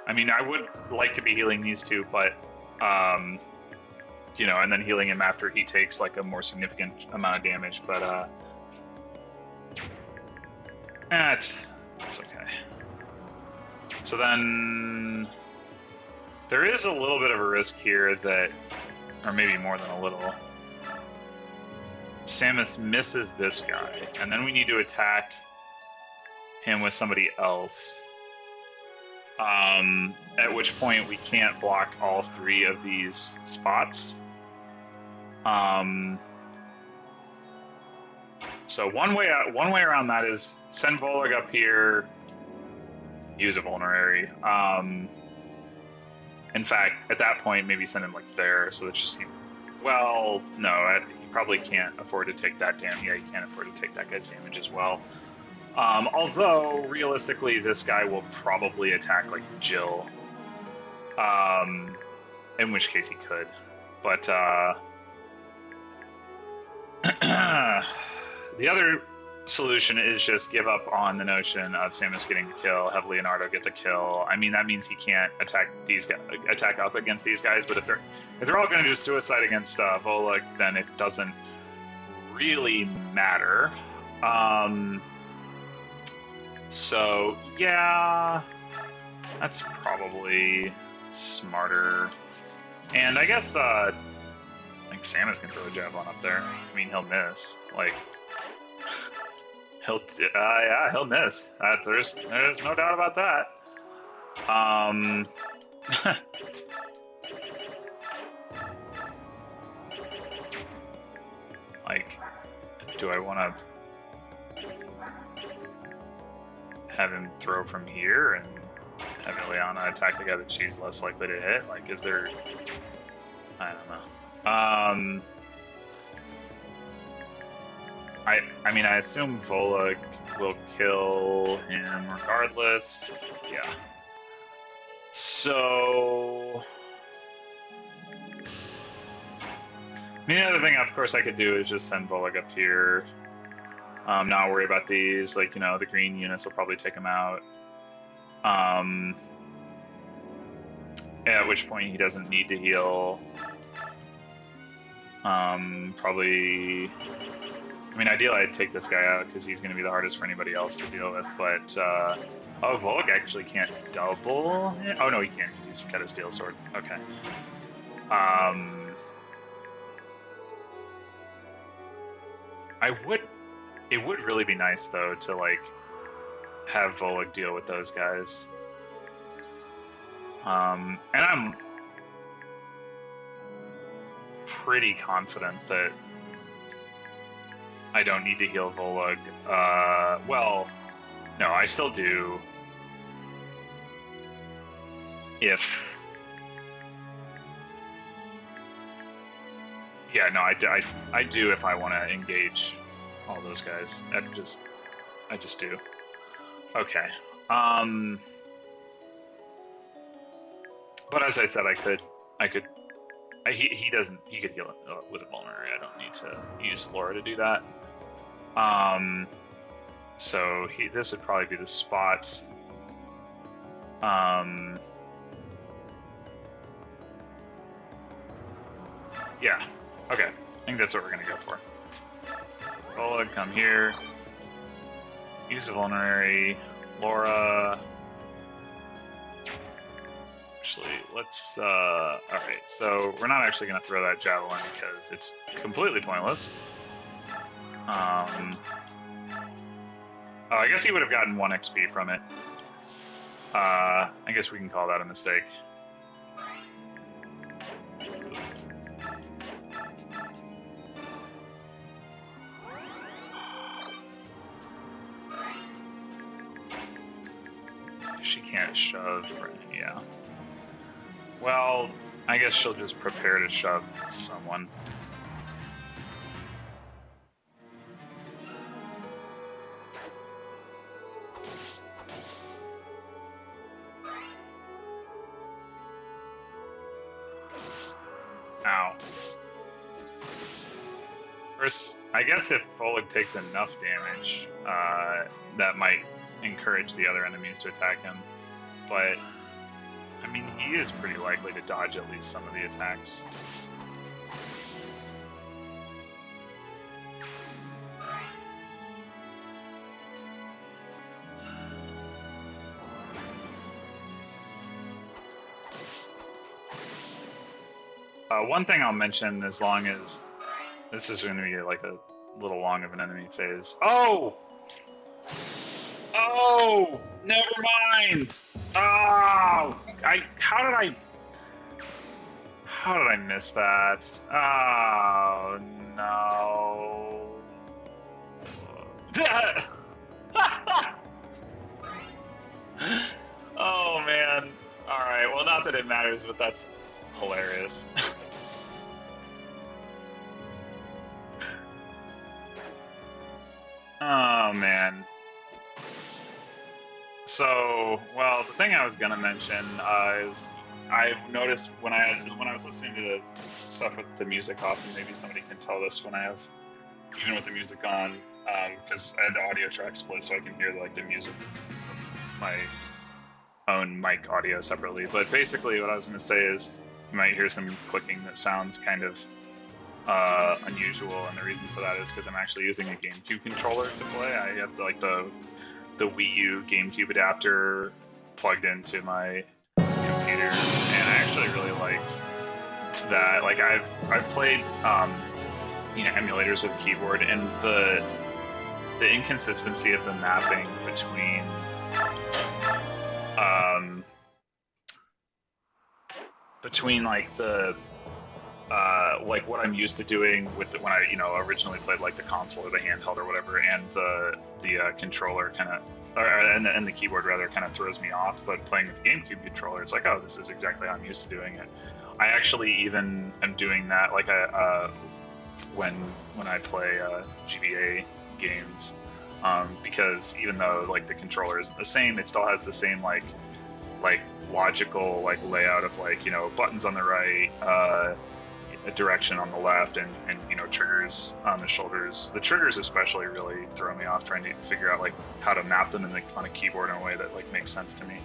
I mean, I would like to be healing these two, but, you know, and then healing him after he takes, like, a more significant amount of damage, but, it's okay. So then there is a little bit of a risk here that, or maybe more than a little, Samus misses this guy, and then we need to attack him with somebody else. At which point we can't block all 3 of these spots. So one way around that is send Volag up here, use a vulnerary. In fact, at that point, maybe send him like there, so that's just, well, no, he probably can't afford to take that damage. Yeah, he can't afford to take that guy's damage as well. Although, realistically, this guy will probably attack, like, Jill. In which case he could. But, the other solution is just give up on the notion of Samus getting the kill, have Leonardo get the kill. I mean, that means he can't attack up against these guys, but if they're all going to just suicide against Volag, then it doesn't really matter. So, yeah, that's probably smarter. And I guess, like, Samus can throw a javelin up there. I mean, he'll miss. Like, yeah, he'll miss. There's no doubt about that. Like, do I want to have him throw from here and have Ileana attack the guy that she's less likely to hit? Like, is there... I don't know. I mean, I assume Volag will kill him regardless. Yeah. So... I mean, the other thing, of course, I could do is just send Volag up here. Not worry about these. Like, you know, the green units will probably take him out. At which point he doesn't need to heal. Probably... I mean, ideally I'd take this guy out because he's going to be the hardest for anybody else to deal with, but... oh, Volag actually can't double hit? Oh, no, he can't because he's got a steel sword. Okay. It would really be nice, though, to, like, have Volag deal with those guys. And I'm pretty confident that I don't need to heal Volag. Well, no, I still do. If... Yeah, no, I do if I want to engage all those guys. I just do. Okay. But as I said, he could heal it with a vulnerary. I don't need to use Flora to do that. So this would probably be the spot. Yeah. Okay. I think that's what we're gonna go for. Volag, come here. Use a vulnerary. Laura. Actually, let's, alright, so we're not actually going to throw that javelin because it's completely pointless. Oh, I guess he would have gotten 1 XP from it. I guess we can call that a mistake. She can't shove for it, yeah. Well, I guess she'll just prepare to shove someone. Ow. First, I guess if Volag takes enough damage, that might encourage the other enemies to attack him. But... I mean, he is pretty likely to dodge at least some of the attacks. One thing I'll mention, as long as this is going to be like a little long of an enemy phase. Oh! Oh! Never mind! Oh! How did I miss that? Oh, no. Oh, man. Alright, well, not that it matters, but that's hilarious. Oh, man. So, well, the thing I was gonna mention is I've noticed when I was listening to the stuff with the music off, and maybe somebody can tell this when I have even with the music on, because I had the audio track split so I can hear like the music of my own mic audio separately. But basically, what I was gonna say is you might hear some clicking that sounds kind of unusual, and the reason for that is because I'm actually using a GameCube controller to play. I have the Wii U GameCube adapter plugged into my computer, and I actually really like that. Like I've played emulators with keyboard, and the inconsistency of the mapping between like the like what I'm used to doing with when I originally played like the console or the handheld or whatever, and the controller kind of and the keyboard rather kind of throws me off. But playing with the GameCube controller, it's like, oh, this is exactly how I'm used to doing it. I actually even am doing that like when I play GBA games, because even though like the controller isn't the same, it still has the same like logical like layout of like buttons on the right, a direction on the left, and triggers on the shoulders. The triggers especially really throw me off trying to figure out like how to map them on a keyboard in a way that like makes sense to me.